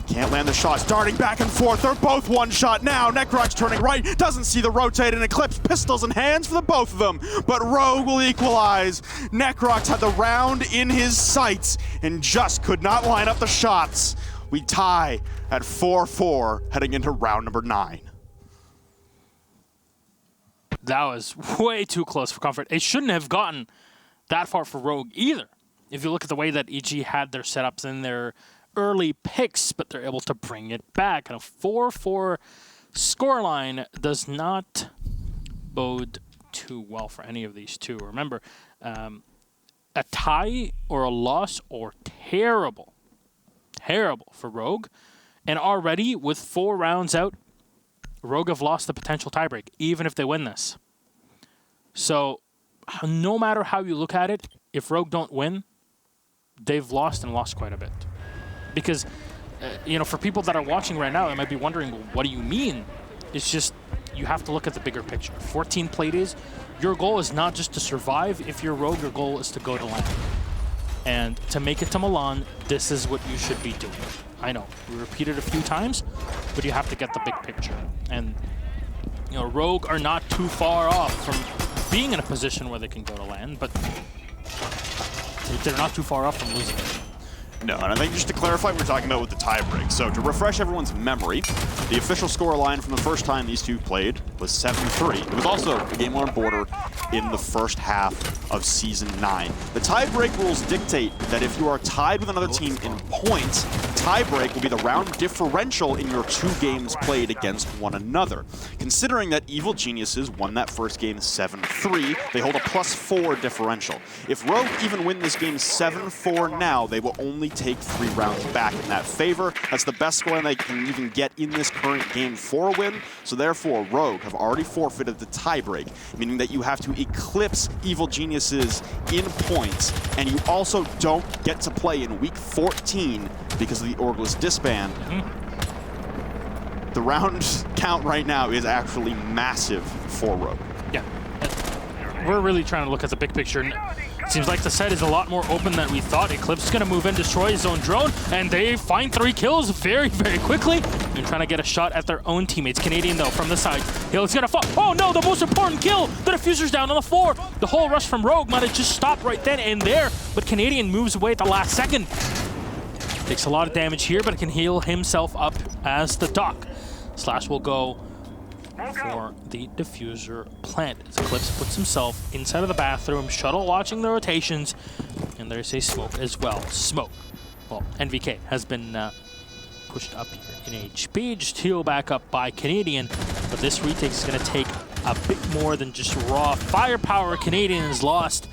Can't land the shots, darting back and forth. They're both one shot now. Necrox turning right, doesn't see the rotate, and Eclipse pistols in hands for the both of them. But Rogue will equalize. Necrox had the round in his sights and just could not line up the shots. We tie at 4-4 heading into round number 9. That was way too close for comfort. It shouldn't have gotten that far for Rogue either. If you look at the way that EG had their setups in their early picks, but they're able to bring it back. And a 4-4 scoreline does not bode too well for any of these two. Remember, a tie or a loss or terrible for Rogue. And already with 4 rounds out, Rogue have lost the potential tiebreak, even if they win this. So no matter how you look at it, if Rogue don't win, they've lost and lost quite a bit. Because, for people that are watching right now, they might be wondering, well, what do you mean? It's just, you have to look at the bigger picture. 14 play days, your goal is not just to survive. If you're Rogue, your goal is to go to LAN. And to make it to Milan, this is what you should be doing. I know, we repeat it a few times, but you have to get the big picture. And, Rogue are not too far off from being in a position where they can go to LAN, but they're not too far off from losing it. No, and I think just to clarify what we're talking about with the tiebreak. So to refresh everyone's memory, the official score line from the first time these two played was 7-3. It was also a game-on border in the first half of Season 9. The tiebreak rules dictate that if you are tied with another team in points, tiebreak will be the round differential in your 2 games played against one another. Considering that Evil Geniuses won that first game 7-3, they hold a +4 differential. If Rogue even win this game 7-4 now, they will only take 3 rounds back in that favor. That's the best scoreline they can even get in this current game for a win. So therefore, Rogue have already forfeited the tiebreak, meaning that you have to eclipse Evil Geniuses in points, and you also don't get to play in week 14 because of the Orgless disband. The round count right now is actually massive for Rogue. Yeah. we're really trying to look at the big picture. It seems like the site is a lot more open than we thought. Eclipse is going to move in, destroy his own drone, and they find 3 kills very, very quickly. And trying to get a shot at their own teammates. Canadian, though, from the side. He's going to fall. Oh, no, the most important kill. The diffuser's down on the floor. The whole rush from Rogue might have just stopped right then and there, but Canadian moves away at the last second. Takes a lot of damage here, but can heal himself up as the Doc. Slash will go for the diffuser plant. As Eclipse puts himself inside of the bathroom, Shuttle watching the rotations, and there's a smoke as well. Smoke. Well, NVK has been pushed up here in HP, just healed back up by Canadian, but this retake is going to take a bit more than just raw firepower. Canadian is lost.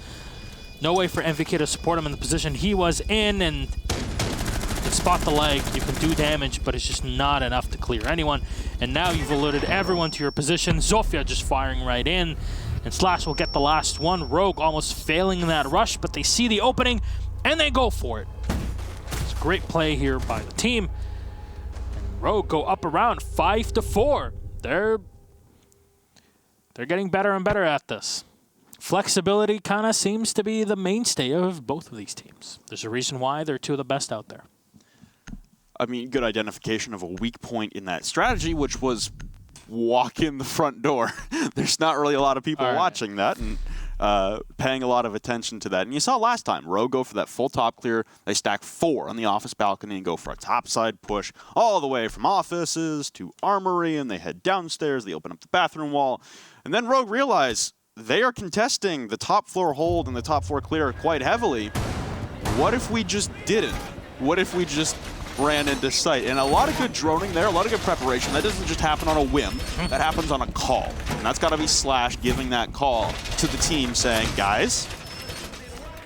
No way for NVK to support him in the position he was in, and you can spot the leg, you can do damage, but it's just not enough to clear anyone. And now you've alerted everyone to your position. Zofia just firing right in, and Slash will get the last one. Rogue almost failing in that rush, but they see the opening, and they go for it. It's a great play here by the team. And Rogue go up around 5-4. They're getting better and better at this. Flexibility kind of seems to be the mainstay of both of these teams. There's a reason why they're two of the best out there. I mean, good identification of a weak point in that strategy, which was walk in the front door. There's not really a lot of people watching that and paying a lot of attention to that. And you saw last time, Rogue go for that full top clear. They stack 4 on the office balcony and go for a topside push all the way from offices to armory, and they head downstairs. They open up the bathroom wall. And then Rogue realize they are contesting the top floor hold and the top floor clear quite heavily. What if we just didn't? What if we just ran into sight? And a lot of good droning there, a lot of good preparation. That doesn't just happen on a whim. That happens on a call. And that's got to be Slash giving that call to the team saying, guys,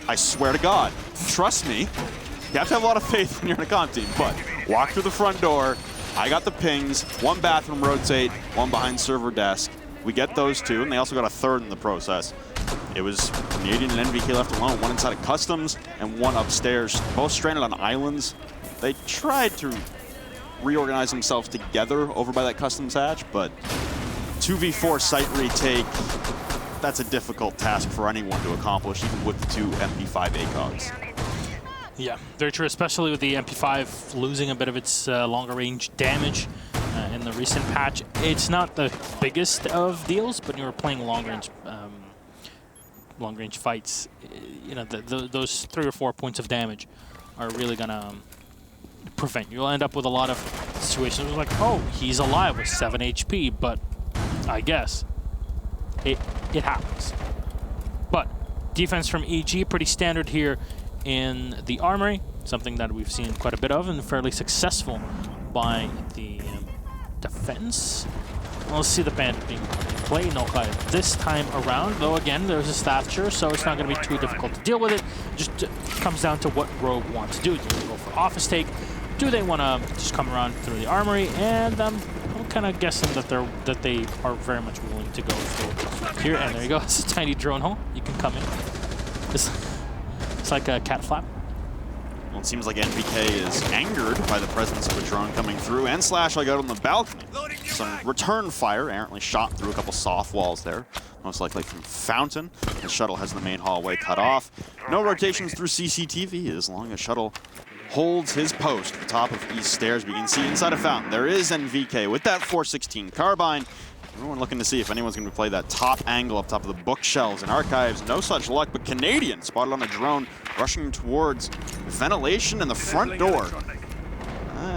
I swear to God, trust me. You have to have a lot of faith when you're in a comp team, but walk through the front door. I got the pings, 1 bathroom rotate, 1 behind server desk. We get those 2, and they also got a 3rd in the process. It was Canadian and NVK left alone, 1 inside of customs and 1 upstairs, both stranded on islands. They tried to reorganize themselves together over by that customs hatch, but 2v4 site retake, that's a difficult task for anyone to accomplish, even with the 2 MP5 ACOGs. Yeah, very true, especially with the MP5 losing a bit of its longer range damage in the recent patch. It's not the biggest of deals, but you were playing long range fights. You know, those 3 or 4 points of damage are really gonna prevent. You'll end up with a lot of situations where like, oh, he's alive with 7 HP, but I guess it happens. But defense from EG, pretty standard here in the armory, something that we've seen quite a bit of and fairly successful by the defense. We'll see the Bandit being played Nokai this time around, though again, there's a stature, so it's not going to be too difficult to deal with it. Just comes down to what Rogue wants to do. Do they go for office take? Do they want to just come around through the armory? And I'm kind of guessing that they are very much willing to go for here. And there you go. It's a tiny drone hole. You can come in. It's like a cat flap. Well, it seems like NVK is angered by the presence of a drone coming through, and Slash like out on the balcony. Some return fire, errantly shot through a couple soft walls there, most likely from Fountain. The Shuttle has the main hallway cut off. No rotations through CCTV as long as Shuttle holds his post at the top of East Stairs. We can see inside of Fountain, there is NVK with that 416 carbine. Everyone looking to see if anyone's going to play that top angle up top of the bookshelves and archives. No such luck, but Canadian spotted on a drone rushing towards ventilation and the front door.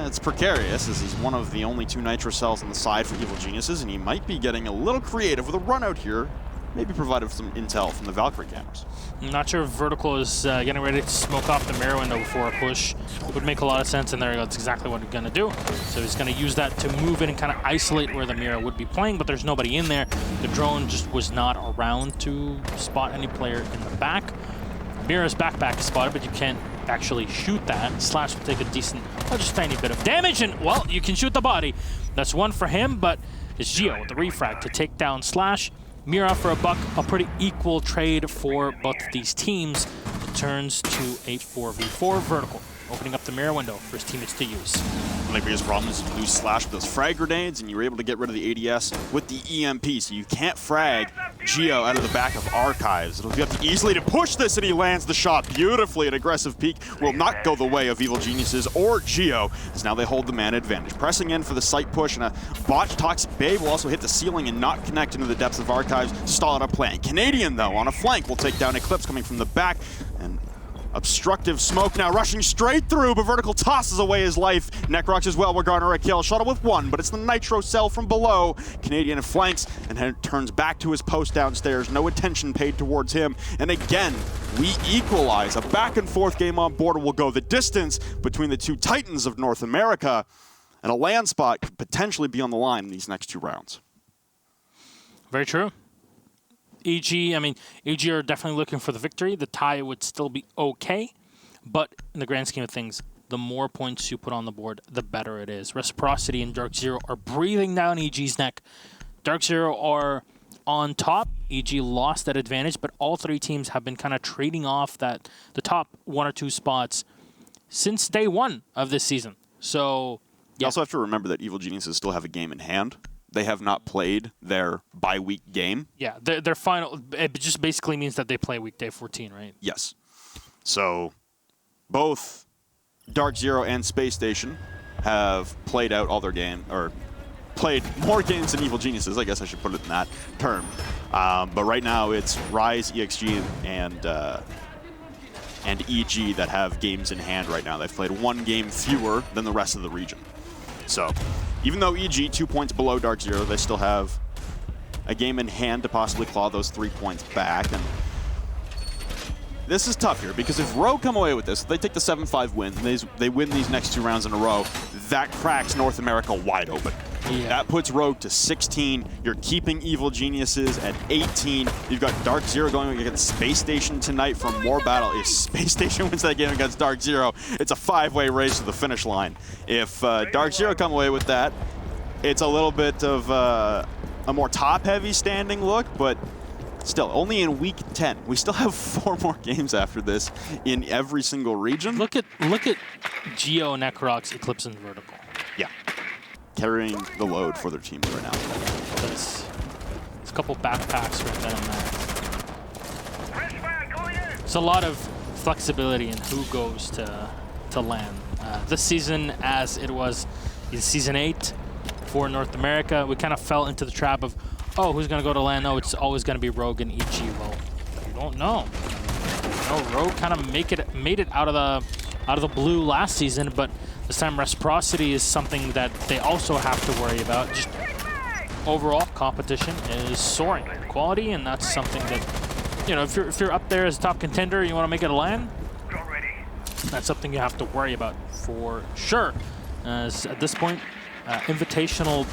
It's precarious, as he's one of the only 2 nitro cells on the side for Evil Geniuses, and he might be getting a little creative with a run out here. Maybe provided some intel from the Valkyrie cameras. I'm not sure if Vertical is getting ready to smoke off the mirror window before a push. It would make a lot of sense, and there you go. That's exactly what he's going to do. So he's going to use that to move in and kind of isolate where the mirror would be playing, but there's nobody in there. The drone just was not around to spot any player in the back. Mira's backpack is spotted, but you can't actually shoot that. Slash will take a decent, just tiny bit of damage, and, well, you can shoot the body. That's 1 for him, but it's Geo with the refrag to take down Slash. Mira for a buck, a pretty equal trade for both of these teams. It turns to a 4v4 Vertical, opening up the mirror window for his teammates to use. One of the biggest problems is you lose Slash with those frag grenades, and you were able to get rid of the ADS with the EMP, so you can't frag Geo out of the back of Archives. It'll be up to Easily to push this, and he lands the shot beautifully. An aggressive peek will not go the way of Evil Geniuses or Geo, as now they hold the man advantage. Pressing in for the site push, and a botched Toxic Babe will also hit the ceiling and not connect into the depths of Archives to stall out a plan. Canadian, though, on a flank will take down Eclipse coming from the back, and obstructive smoke now rushing straight through, but Vertical tosses away his life. Necrox as well will garner a kill. Shuttle with one, but it's the Nitro cell from below. Canadian flanks and turns back to his post downstairs. No attention paid towards him. And again, we equalize. A back and forth game on border will go the distance between the two titans of North America, and a land spot could potentially be on the line in these next 2 rounds. Very true. EG, I mean, EG are definitely looking for the victory. The tie would still be okay, but in the grand scheme of things, the more points you put on the board, the better it is. Reciprocity and Dark Zero are breathing down EG's neck. Dark Zero are on top. EG lost that advantage, but all 3 teams have been kind of trading off the top 1 or 2 spots since day 1 of this season. So, yeah. You also have to remember that Evil Geniuses still have a game in hand. They have not played their bye-week game. Yeah, their final, it just basically means that they play weekday 14, right? Yes. So both Dark Zero and Space Station have played out all their game, or played more games than Evil Geniuses. I guess I should put it in that term. But right now it's Rise, EXG, and EG that have games in hand right now. They've played 1 game fewer than the rest of the region. So even though EG 2 points below Dark Zero, they still have a game in hand to possibly claw those 3 points back. And this is tough here, because if Rogue come away with this, they take the 7-5 win, they win these next 2 rounds in a row, that cracks North America wide open. Yeah. That puts Rogue to 16. You're keeping Evil Geniuses at 18. You've got Dark Zero going against Space Station tonight for more battle. If Space Station wins that game against Dark Zero, it's a 5-way race to the finish line. If Dark Zero come away with that, it's a little bit of a more top-heavy standing look, but still, only in week 10. We still have 4 more games after this in every single region. Look at Geo, Necrox, Eclipse, and Vertical. Yeah. Carrying the load for their teams right now. That's a couple backpacks right there. There's a lot of flexibility in who goes to land. This season, as it was in Season 8 for North America, we kind of fell into the trap of, oh, who's going to go to land? No, it's always going to be Rogue and EG. Well, you don't know. Rogue kind of made it out of the blue last season, but this time Reciprocity is something that they also have to worry about. Just overall competition is soaring in quality, and that's something that, you know, if you're up there as a top contender, you want to make it a land, that's something you have to worry about for sure. As at this point, Invitational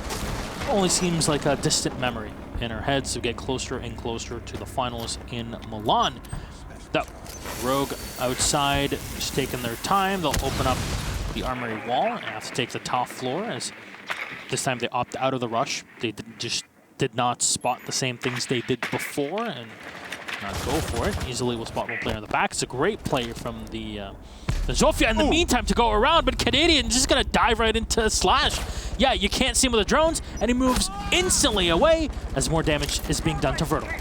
only seems like a distant memory in our heads to get closer and closer to the finals in Milan. That Rogue outside just taking their time. They'll open up the armory wall and have to take the top floor, as this time they opt out of the rush. They did not spot the same things they did before and not go for it. Easily will spot one player in the back. It's a great play from the Zofia in the meantime to go around, but Canadian just gonna dive right into Slash. Yeah, you can't see him with the drones, and he moves instantly away as more damage is being done to Vertical.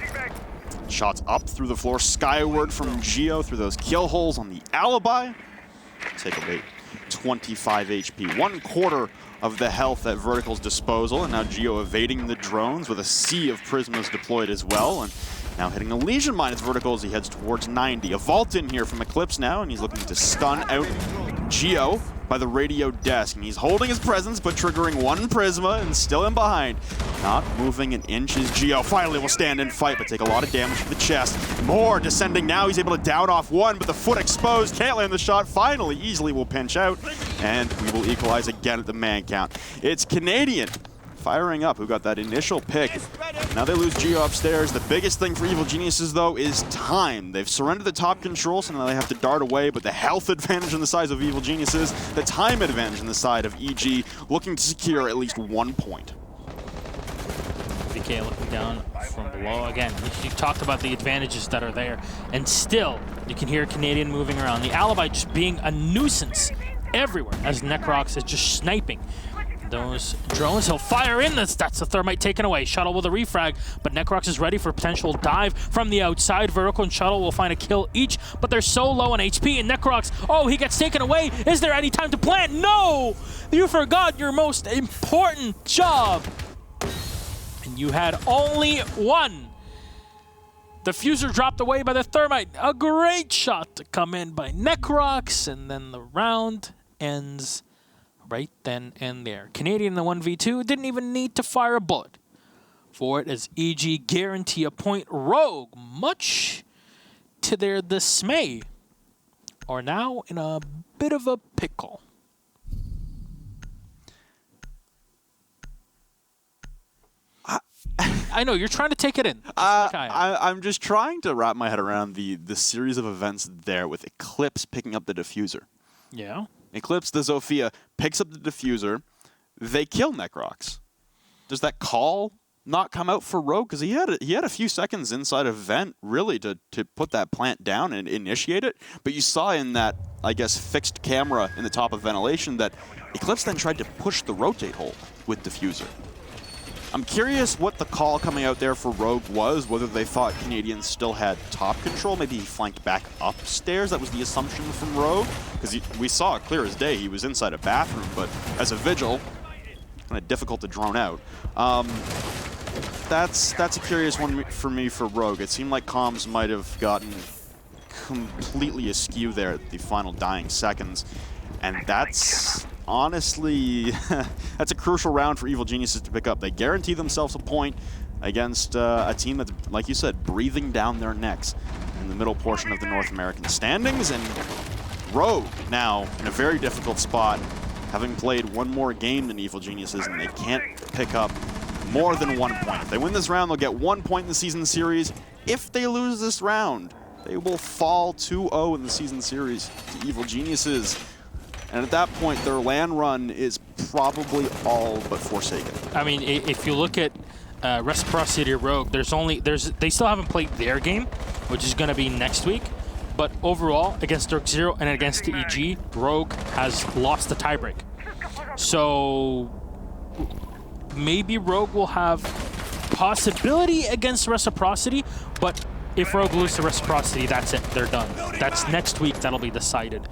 Shots up through the floor, skyward from Geo through those kill holes on the Alibi. Take away 25 HP, 1/4 of the health at Vertical's disposal, and now Geo evading the drones with a sea of Prismas deployed as well, and now hitting a Legion Mine as Vertical as he heads towards 90. A vault in here from Eclipse now, and he's looking to stun out Geo by the radio desk, and he's holding his presence but triggering 1 Prisma and still in behind. Not moving an inch is Geo. Finally will stand and fight, but take a lot of damage to the chest. More descending now. He's able to down off 1, but the foot exposed. Can't land the shot. Finally, Easily will pinch out, and we will equalize again at the man count. It's Canadian firing up, who got that initial pick. Now they lose Geo upstairs. The biggest thing for Evil Geniuses, though, is time. They've surrendered the top control, so now they have to dart away, but the health advantage on the side of Evil Geniuses, the time advantage on the side of EG, looking to secure at least 1 point. VK looking down from below. Again, you talked about the advantages that are there, and still, you can hear Canadian moving around. The Alibi just being a nuisance everywhere, as Necrox is just sniping those drones. He'll fire in. That's the thermite taken away. Shuttle with a refrag, but Necrox is ready for a potential dive from the outside. Vertical and Shuttle will find a kill each, but they're so low on HP, and Necrox, oh, he gets taken away. Is there any time to plant? No! You forgot your most important job. And you had only one. The fuser dropped away by the thermite. A great shot to come in by Necrox, and then the round ends right then and there. Canadian in the 1v2 didn't even need to fire a bullet for it, as EG guarantee a point. Rogue, much to their dismay, are now in a bit of a pickle. I know, you're trying to take it in. I'm just trying to wrap my head around the series of events there with Eclipse picking up the diffuser. Yeah. Eclipse, the Zofia, picks up the diffuser. They kill Necrox. Does that call not come out for Rogue? Because he had a few seconds inside of vent, really, to put that plant down and initiate it. But you saw in that, I guess, fixed camera in the top of ventilation that Eclipse then tried to push the rotate hold with diffuser. I'm curious what the call coming out there for Rogue was, whether they thought Canadians still had top control. Maybe he flanked back upstairs. That was the assumption from Rogue, because we saw it clear as day. He was inside a bathroom, but as a Vigil, kind of difficult to drone out. That's a curious one for me for Rogue. It seemed like comms might have gotten completely askew there at the final dying seconds, and that's honestly, that's a crucial round for Evil Geniuses to pick up. They guarantee themselves a point against a team that's, like you said, breathing down their necks in the middle portion of the North American standings. And Rogue now in a very difficult spot, having played one more game than Evil Geniuses, and they can't pick up more than 1 point. If they win this round, they'll get 1 point in the season series. If they lose this round, they will fall 2-0 in the season series to Evil Geniuses. And at that point, their LAN run is probably all but forsaken. I mean, if you look at Reciprocity Rogue, they still haven't played their game, which is going to be next week. But overall, against Dirk Zero and against the EG, Rogue has lost the tiebreak. So maybe Rogue will have possibility against Reciprocity, but if Rogue loses to Reciprocity, that's it. They're done. That's next week. That'll be decided.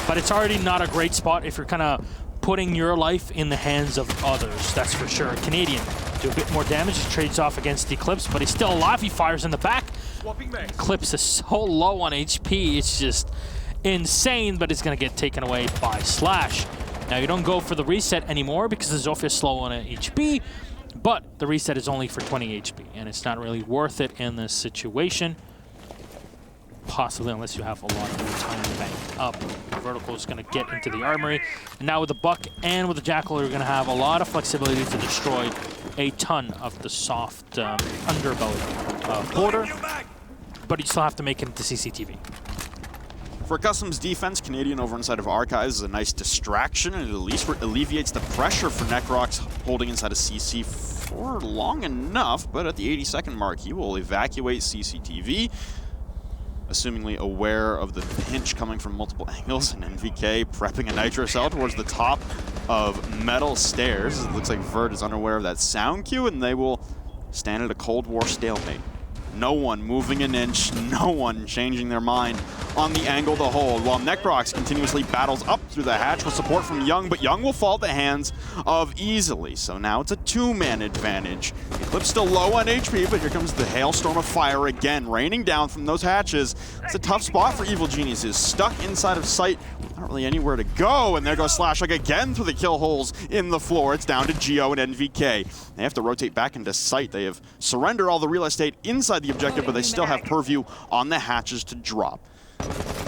But it's already not a great spot if you're kind of putting your life in the hands of others, that's for sure. Canadian do a bit more damage. He trades off against Eclipse, but he's still alive. He fires in the back. Eclipse is so low on HP. It's just insane, but it's going to get taken away by Slash. Now, you don't go for the reset anymore because the Zofia is slow on HP, but the reset is only for 20 HP, and it's not really worth it in this situation. Possibly, unless you have a lot of time banked up. The Vertical is going to get into the armory. And now with the Buck and with the Jackal, you're going to have a lot of flexibility to destroy a ton of the soft underbelly border. But you still have to make it into CCTV. For Customs defense, Canadian over inside of Archives is a nice distraction, and it at least alleviates the pressure for Necrox holding inside of CC for long enough. But at the 80-second mark, he will evacuate CCTV. Assumingly aware of the pinch coming from multiple angles, and NVK prepping a Nitro Cell towards the top of metal stairs. It looks like Vert is unaware of that sound cue, and they will stand at a Cold War stalemate. No one moving an inch, no one changing their mind on the angle to hold, while Necrox continuously battles up through the hatch with support from Young, but Young will fall at the hands of Easily. So now it's a two-man advantage. Eclipse still low on HP, but here comes the hailstorm of fire again, raining down from those hatches. It's a tough spot for Evil Geniuses, stuck inside of sight, not really anywhere to go, and there goes Slash like again through the kill holes in the floor. It's down to Geo and NVK. They have to rotate back into sight. They have surrendered all the real estate inside the objective, but they still have purview on the hatches to drop.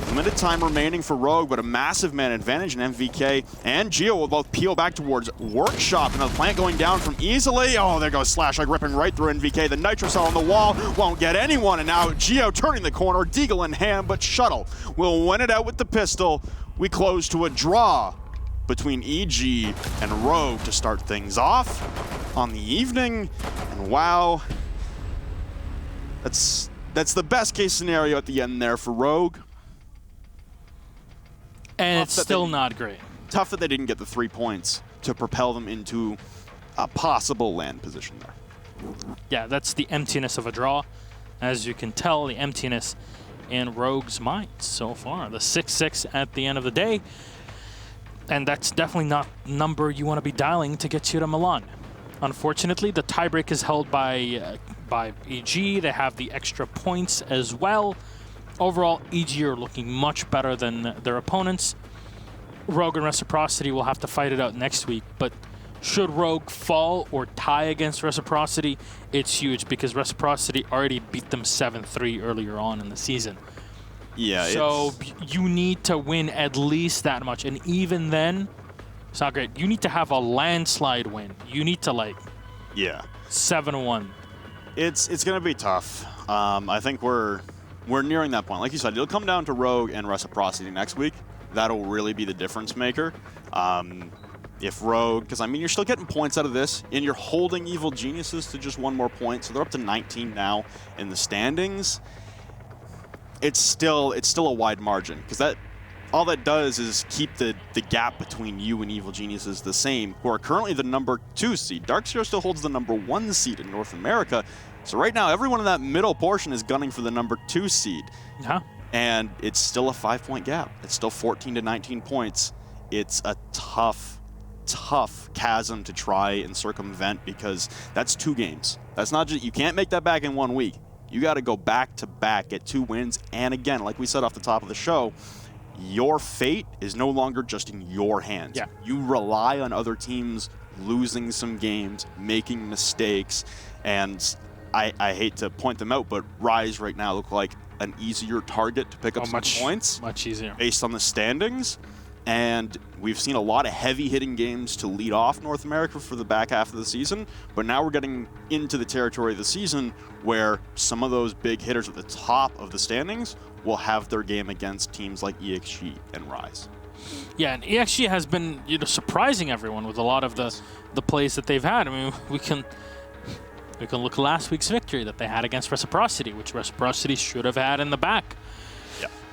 Limited time remaining for Rogue, but a massive man advantage, and MVK and Geo will both peel back towards Workshop. Another plant going down from Easily. Oh, there goes Slash, like ripping right through NVK. The Nitro Cell on the wall won't get anyone, and now Geo turning the corner, Deagle in hand, but Shuttle will win it out with the pistol. We close to a draw between EG and Rogue to start things off on the evening, and wow, that's the best case scenario at the end there for Rogue. And it's still not great. Tough that they didn't get the 3 points to propel them into a possible land position there. Yeah, that's the emptiness of a draw. As you can tell, the emptiness in Rogue's mind so far. The 6-6 at the end of the day. And that's definitely not the number you want to be dialing to get you to Milan. Unfortunately, the tiebreak is held by EG. They have the extra points as well. Overall, EG are looking much better than their opponents. Rogue and Reciprocity will have to fight it out next week, but should Rogue fall or tie against Reciprocity, it's huge because Reciprocity already beat them 7-3 earlier on in the season. Yeah. So you need to win at least that much, and even then, it's not great. You need to have a landslide win. You need to 7-1. It's gonna be tough. I think we're nearing that point. Like you said, it'll come down to Rogue and Reciprocity next week. That'll really be the difference maker. If Rogue, because I mean you're still getting points out of this, and you're holding Evil Geniuses to just one more point, so they're up to 19 now in the standings. It's still a wide margin because all that does is keep the gap between you and Evil Geniuses the same, who are currently the number 2 seed. Dark Zero still holds the number 1 seed in North America. So right now, everyone in that middle portion is gunning for the number 2 seed. And it's still a 5-point gap. It's still 14 to 19 points. It's a tough chasm to try and circumvent because that's 2 games. That's not just, you can't make that back in 1 week. You got to go back to back, get 2 wins. And again, like we said off the top of the show, your fate is no longer just in your hands. Yeah. You rely on other teams losing some games, making mistakes, and I hate to point them out, but Rise right now look like an easier target to pick up some points. Much easier. Based on the standings. And we've seen a lot of heavy-hitting games to lead off North America for the back half of the season, but now we're getting into the territory of the season where some of those big hitters at the top of the standings will have their game against teams like EXG and Rise. Yeah, and EXG has been surprising everyone with a lot of the plays that they've had. I mean, we can look at last week's victory that they had against Reciprocity, which Reciprocity should have had in the back.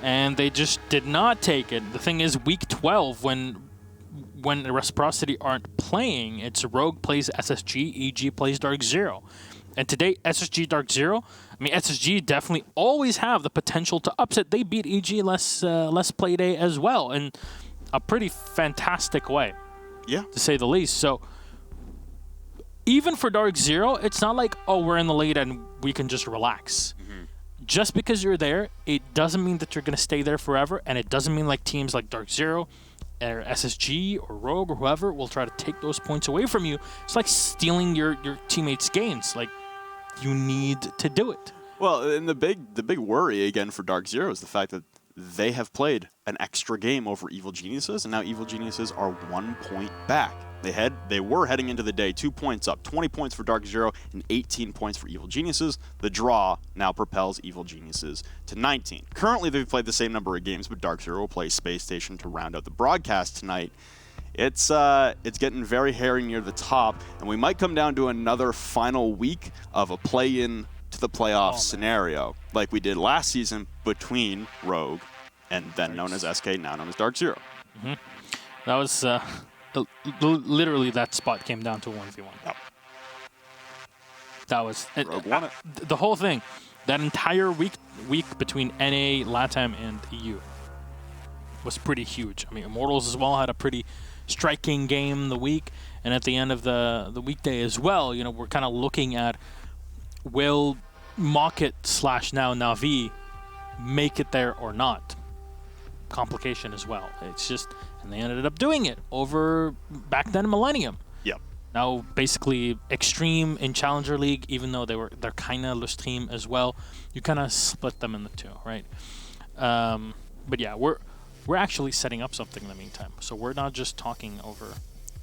And they just did not take it. The thing is, week 12, when the Reciprocity aren't playing, it's Rogue plays SSG, EG plays Dark Zero. And today, SSG Dark Zero, I mean, SSG definitely always have the potential to upset. They beat EG less play day as well in a pretty fantastic way, to say the least. So even for Dark Zero, it's not like, oh, we're in the lead and we can just relax. Just because you're there, it doesn't mean that you're going to stay there forever, and it doesn't mean like teams like Dark Zero or SSG or Rogue or whoever will try to take those points away from you. It's like stealing your teammates' games. Like, you need to do it. Well, and the big worry again for Dark Zero is the fact that they have played an extra game over Evil Geniuses, and now Evil Geniuses are 1 point back. They were heading into the day 2 points up, 20 points for Dark Zero and 18 points for Evil Geniuses. The draw now propels Evil Geniuses to 19. Currently, they've played the same number of games, but Dark Zero will play Space Station to round out the broadcast tonight. It's getting very hairy near the top, and we might come down to another final week of a play-in to the playoff scenario, like we did last season between Rogue and then known as SK, now known as Dark Zero. That was literally that spot came down to 1v1. Yep. That was Rogue won it. The whole thing. That entire week between NA, LATAM, and EU was pretty huge. I mean, Immortals as well had a pretty striking game the week, and at the end of the weekday as well, we're kind of looking at, will Mocket / now Na'Vi make it there or not? Complication as well. It's just, and they ended up doing it over back then Millennium. Yep. Now basically Extreme in Challenger League, even though they're kind of Lustream as well, you kind of split them in the two, right? But yeah, we're actually setting up something in the meantime, so we're not just talking over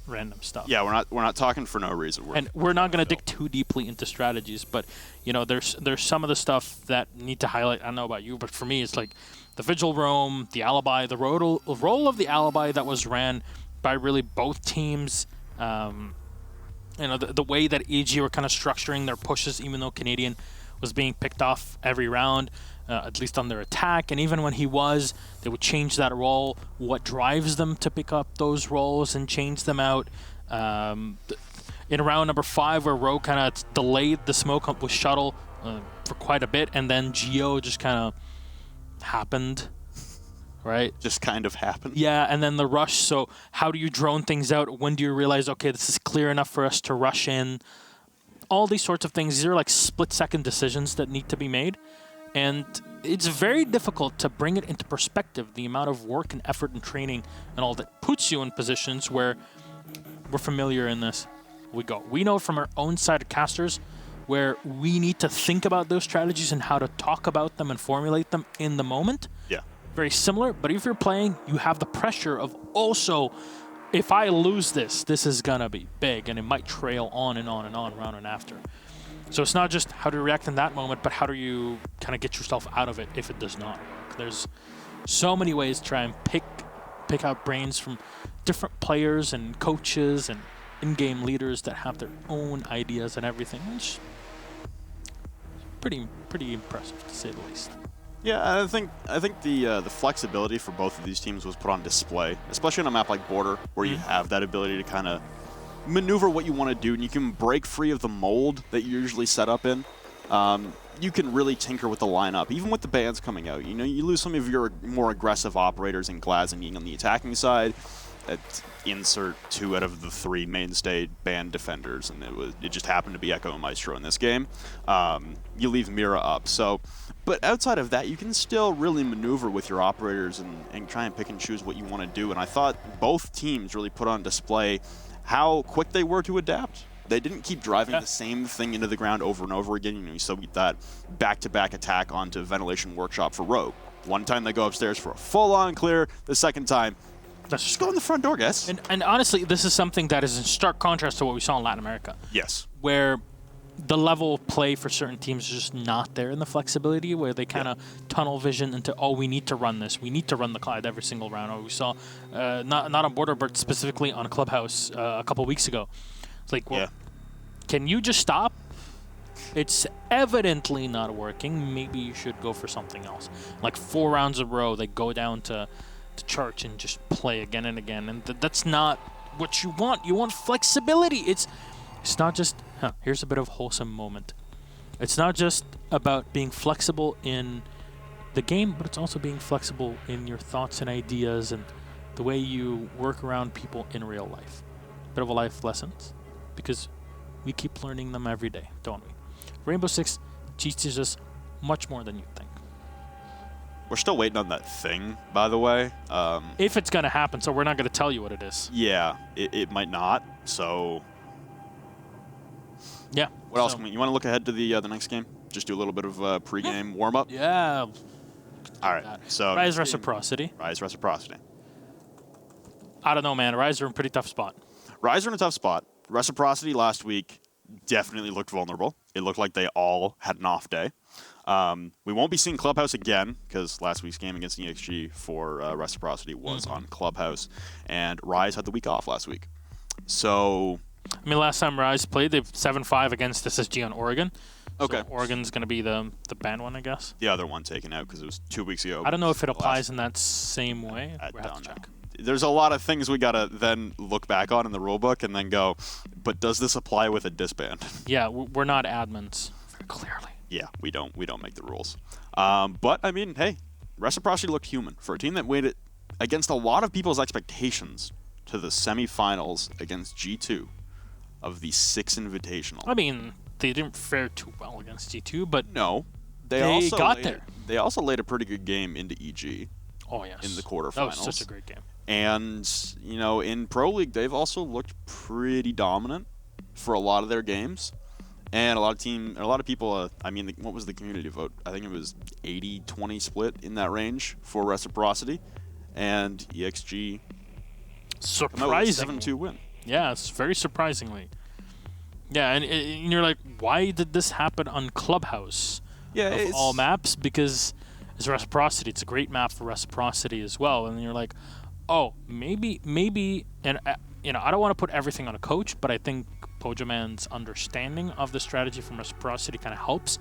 random stuff. Yeah, we're not talking for no reason. We're not going to dig too deeply into strategies, but there's some of the stuff that need to highlight. I don't know about you, but for me, it's like the Vigil Roam, the Alibi, the role of the Alibi that was ran by really both teams. The way that EG were kind of structuring their pushes, even though Canadian was being picked off every round, at least on their attack. And even when he was, they would change that role. What drives them to pick up those roles and change them out? In round number 5, where Rogue kind of delayed the smoke with Shuttle for quite a bit, and then Geo just kind of happened, right? Just kind of happened. Yeah, and then the rush. So how do you drone things out? When do you realize, okay, this is clear enough for us to rush in? All these sorts of things. These are like split-second decisions that need to be made. And it's very difficult to bring it into perspective, the amount of work and effort and training and all that puts you in positions where we're familiar in this. We know from our own side of casters where we need to think about those strategies and how to talk about them and formulate them in the moment. Yeah. Very similar, but if you're playing, you have the pressure of also, if I lose this, this is going to be big, and it might trail on and on and on, round and after. So it's not just how to react in that moment, but how do you kind of get yourself out of it if it does not work. There's so many ways to try and pick out brains from different players and coaches and in-game leaders that have their own ideas and everything, which pretty impressive to say the least. Yeah, I think the flexibility for both of these teams was put on display, especially on a map like Border, where you have that ability to kind of maneuver what you want to do, and you can break free of the mold that you're usually set up in. You can really tinker with the lineup, even with the bans coming out. You know, you lose some of your more aggressive operators in Glaz and Ying on the attacking side. Insert 2 out of the 3 mainstay band defenders, and it just happened to be Echo and Maestro in this game. You leave Mira up, but outside of that, you can still really maneuver with your operators and try and pick and choose what you want to do. And I thought both teams really put on display how quick they were to adapt. They didn't keep driving the same thing into the ground over and over again. You know, you still get that back-to-back attack onto Ventilation Workshop for Rogue. One time they go upstairs for a full-on clear. The second time, just go in the front door, guys. And honestly, this is something that is in stark contrast to what we saw in Latin America. Yes. Where the level of play for certain teams is just not there in the flexibility, where they kind of tunnel vision into, oh, we need to run this. We need to run the Clyde every single round. Or we saw, not on Border, but specifically on Clubhouse a couple weeks ago. It's like, well, can you just stop? It's evidently not working. Maybe you should go for something else. Like 4 rounds in a row, they go down to church and just play again and again, and that's not what you want. You want flexibility. It's not just here's a bit of wholesome moment. It's not just about being flexible in the game, but it's also being flexible in your thoughts and ideas and the way you work around people in real life. Bit of a life lessons, because we keep learning them every day, don't we? Rainbow Six teaches us much more than you think. We're still waiting on that thing, by the way. If it's going to happen, so we're not going to tell you what it is. Yeah, it might not, so... Yeah. What else? You want to look ahead to the next game? Just do a little bit of pre-game warm-up? Yeah. All right, so... Rise Reciprocity. Rise Reciprocity. I don't know, man. Rise are in a pretty tough spot. Rise are in a tough spot. Reciprocity last week definitely looked vulnerable. It looked like they all had an off day. We won't be seeing Clubhouse again, because last week's game against EXG for Reciprocity was on Clubhouse, and Rise had the week off last week. So... I mean, last time Rise played, they 7-5 against SSG on Oregon. Okay. So Oregon's going to be the banned one, I guess. The other one taken out because it was 2 weeks ago. I don't know if it applies in that same way. I We'll have don't to know. check. There's a lot of things we got to then look back on in the rulebook and then go, but does this apply with a disband? Yeah, we're not admins, very clearly. Yeah, we don't make the rules. But, I mean, hey, Reciprocity looked human. For a team that waited against a lot of people's expectations to the semifinals against G2 of the 6 Invitational. I mean, they didn't fare too well against G2, but no, they also got there. They also laid a pretty good game into EG. Oh, yes. In the quarterfinals. That was such a great game. And, you know, in Pro League, they've also looked pretty dominant for a lot of their games. And a lot of people, I mean, what was the community vote? I think it was 80-20 split in that range for Reciprocity. And EXG surprising 7-2 win. Yeah, it's very surprisingly. Yeah, and you're like, why did this happen on Clubhouse? Yeah, of all maps? Because it's Reciprocity. It's a great map for Reciprocity as well. And you're like, oh, maybe, and you know, I don't want to put everything on a coach, but I think Pojaman's understanding of the strategy from Reciprocity kind of helps.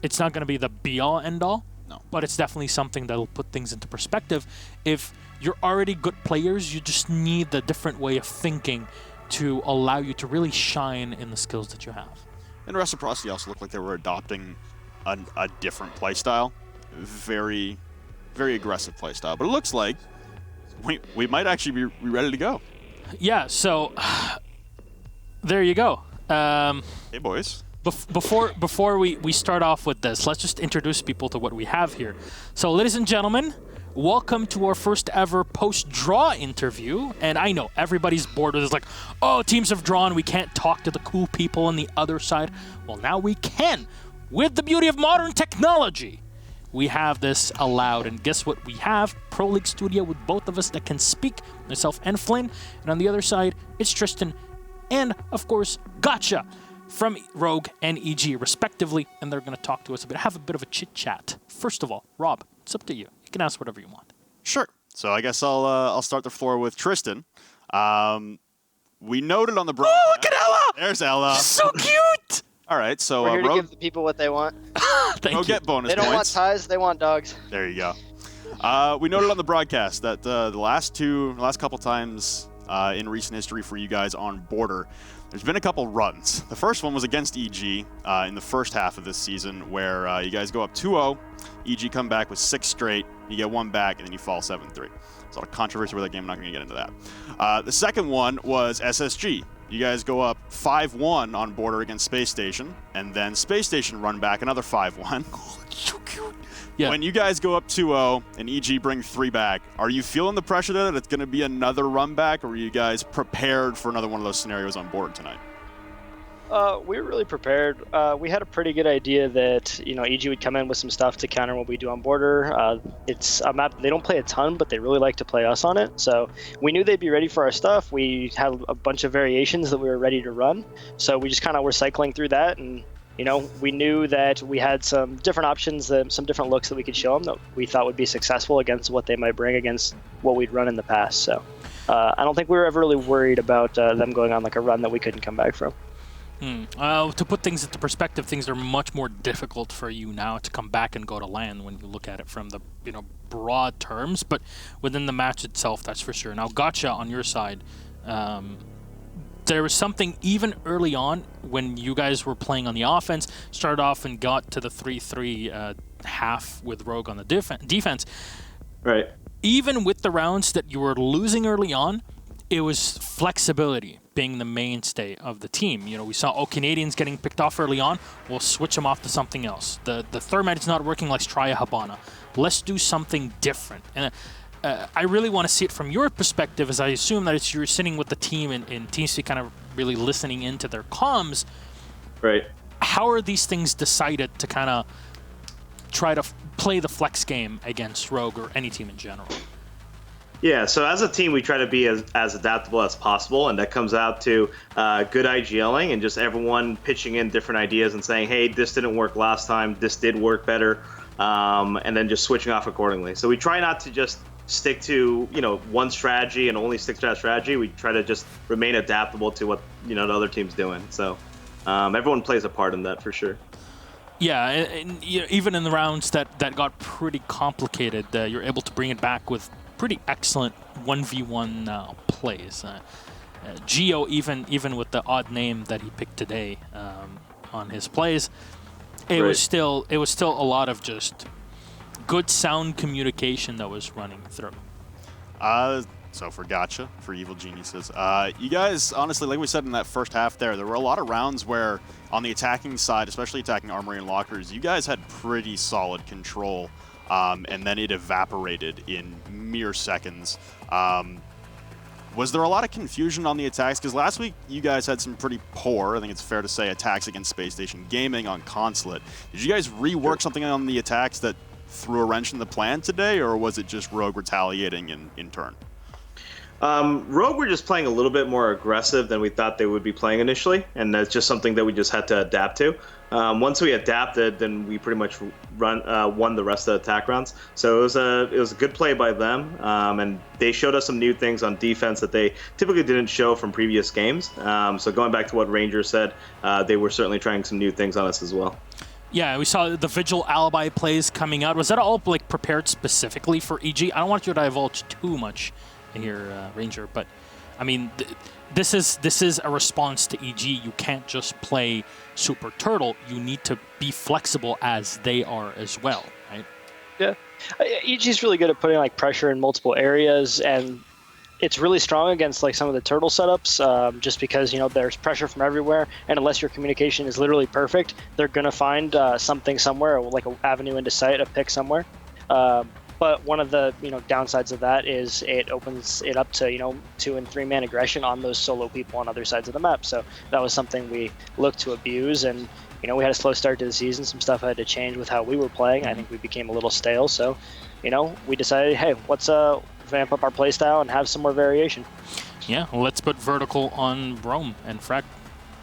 It's not going to be the be-all, end-all, no, but it's definitely something that'll put things into perspective. If you're already good players, you just need a different way of thinking to allow you to really shine in the skills that you have. And Reciprocity also looked like they were adopting a different play style. Very, very aggressive play style. But it looks like we might actually be ready to go. Yeah, so there you go. Hey, boys. Before we start off with this, let's just introduce people to what we have here. So, ladies and gentlemen, welcome to our first ever post-draw interview. And I know everybody's bored with this, like, oh, teams have drawn, we can't talk to the cool people on the other side. Well, now we can. With the beauty of modern technology, we have this allowed. And guess what we have? Pro League Studio with both of us that can speak, myself and Flynn. And on the other side, it's Tristan and, of course, Gotcha from Rogue and EG, respectively. And they're going to talk to us a bit, have a bit of a chit-chat. First of all, Rob, it's up to you. You can ask whatever you want. Sure. So I guess I'll start the floor with Tristan. We noted on the broadcast. Oh, look at Ella! There's Ella. She's so cute! All right, so We're here to Rogue, give the people what they want. Thank you. get bonus They don't want points. ties, they want dogs. There you go. We noted on the broadcast that the last couple times in recent history for you guys on Border, there's been a couple runs. The first one was against EG in the first half of this season, where you guys go up 2-0. EG come back with 6 straight. You get 1 back, and then you fall 7-3. There's a lot of controversy with that game. I'm not going to get into that. The second one was SSG. You guys go up 5-1 on Border against Space Station, and then Space Station run back another 5-1. So cute. Yeah. When you guys go up 2-0 and EG bring 3 back, are you feeling the pressure that it's going to be another run back, or are you guys prepared for another one of those scenarios on Border tonight? We were really prepared. We had a pretty good idea that EG would come in with some stuff to counter what we do on Border. It's a map they don't play a ton, but they really like to play us on it. So we knew they'd be ready for our stuff. We had a bunch of variations that we were ready to run. So we just kind of were cycling through that, and we knew that we had some different options, some different looks that we could show them that we thought would be successful against what they might bring against what we'd run in the past. So I don't think we were ever really worried about them going on like a run that we couldn't come back from. To put things into perspective, things are much more difficult for you now to come back and go to land when you look at it from the broad terms, but within the match itself, that's for sure. Now, Gotcha on your side, there was something even early on when you guys were playing on the offense, started off and got to the 3-3 half with Rogue on the defense. Right. Even with the rounds that you were losing early on, it was flexibility being the mainstay of the team. We saw Canadians getting picked off early on. We'll switch them off to something else. The Thermite's not working. Let's try a Habana. Let's do something different. And I really want to see it from your perspective, as I assume that you're sitting with the team and TeamSpeak kind of really listening into their comms. Right. How are these things decided to kind of try to play the flex game against Rogue or any team in general? Yeah, so as a team, we try to be as adaptable as possible, and that comes out to good IGLing and just everyone pitching in different ideas and saying, hey, this didn't work last time, this did work better, and then just switching off accordingly. So we try not to just stick to one strategy and only stick to that strategy. We try to just remain adaptable to what the other team's doing. So everyone plays a part in that for sure. Yeah, and even in the rounds that got pretty complicated, you're able to bring it back with pretty excellent 1v1 plays. Gio, even with the odd name that he picked today on his plays, it was still a lot of just good sound communication that was running through. So for Gotcha, for Evil Geniuses, you guys, honestly, like we said in that first half there were a lot of rounds where on the attacking side, especially attacking Armory and Lockers, you guys had pretty solid control. And then it evaporated in mere seconds. Was there a lot of confusion on the attacks? Because last week you guys had some pretty poor, I think it's fair to say, attacks against Space Station Gaming on Consulate. Did you guys rework something on the attacks that threw a wrench in the plan today, or was it just Rogue retaliating in turn? Rogue were just playing a little bit more aggressive than we thought they would be playing initially, and that's just something that we just had to adapt to. Once we adapted, then we pretty much won the rest of the attack rounds. So it was a good play by them, and they showed us some new things on defense that they typically didn't show from previous games. So going back to what Ranger said, they were certainly trying some new things on us as well. Yeah, we saw the Vigil Alibi plays coming out. Was that all prepared specifically for EG? I don't want you to divulge too much here, Ranger, but I mean, this is a response to EG. You can't just play Super Turtle. You need to be flexible as they are as well, right? Yeah. EG's really good at putting like pressure in multiple areas, and it's really strong against like some of the turtle setups, just because there's pressure from everywhere, and unless your communication is literally perfect, they're gonna find something somewhere, like an avenue into sight, a pick somewhere. But one of the downsides of that is it opens it up to 2- and 3-man aggression on those solo people on other sides of the map. So that was something we looked to abuse, and we had a slow start to the season. Some stuff had to change with how we were playing. I think we became a little stale. So we decided, hey, let's vamp up our playstyle and have some more variation. Yeah, well, let's put vertical on Rome and Frag,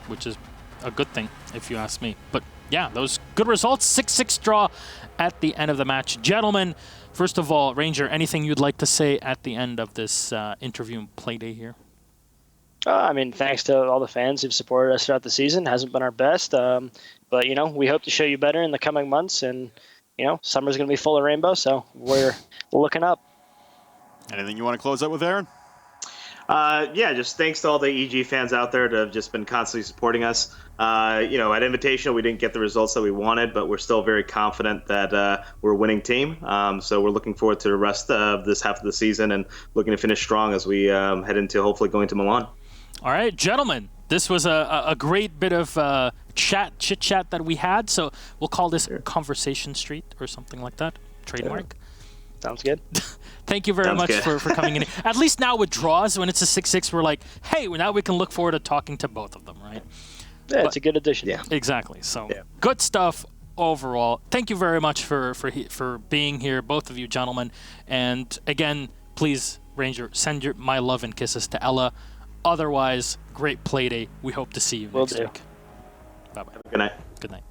which is a good thing if you ask me. But yeah, those good results. 6-6 draw at the end of the match. Gentlemen, first of all, Ranger, anything you'd like to say at the end of this interview and play day here? I mean, thanks to all the fans who've supported us throughout the season. Hasn't been our best, but we hope to show you better in the coming months. And summer's going to be full of rainbow, so we're looking up. Anything you want to close out with, Aaron? Yeah, just thanks to all the EG fans out there that have just been constantly supporting us. At Invitational, we didn't get the results that we wanted, but we're still very confident that we're a winning team. So we're looking forward to the rest of this half of the season and looking to finish strong as we head into hopefully going to Milan. All right, gentlemen, this was a great bit of chit-chat that we had. So we'll call this Conversation Street or something like that. Trademark. Sounds good. Thank you very much for coming in. At least now with draws, when it's a 6-6, we're like, hey, now we can look forward to talking to both of them, right? Yeah, it's a good addition. Yeah. Exactly. So good stuff overall. Thank you very much for being here, both of you gentlemen. And again, please, Ranger, send my love and kisses to Ella. Otherwise, great play day. We hope to see you next week. Bye-bye. Good night. Good night.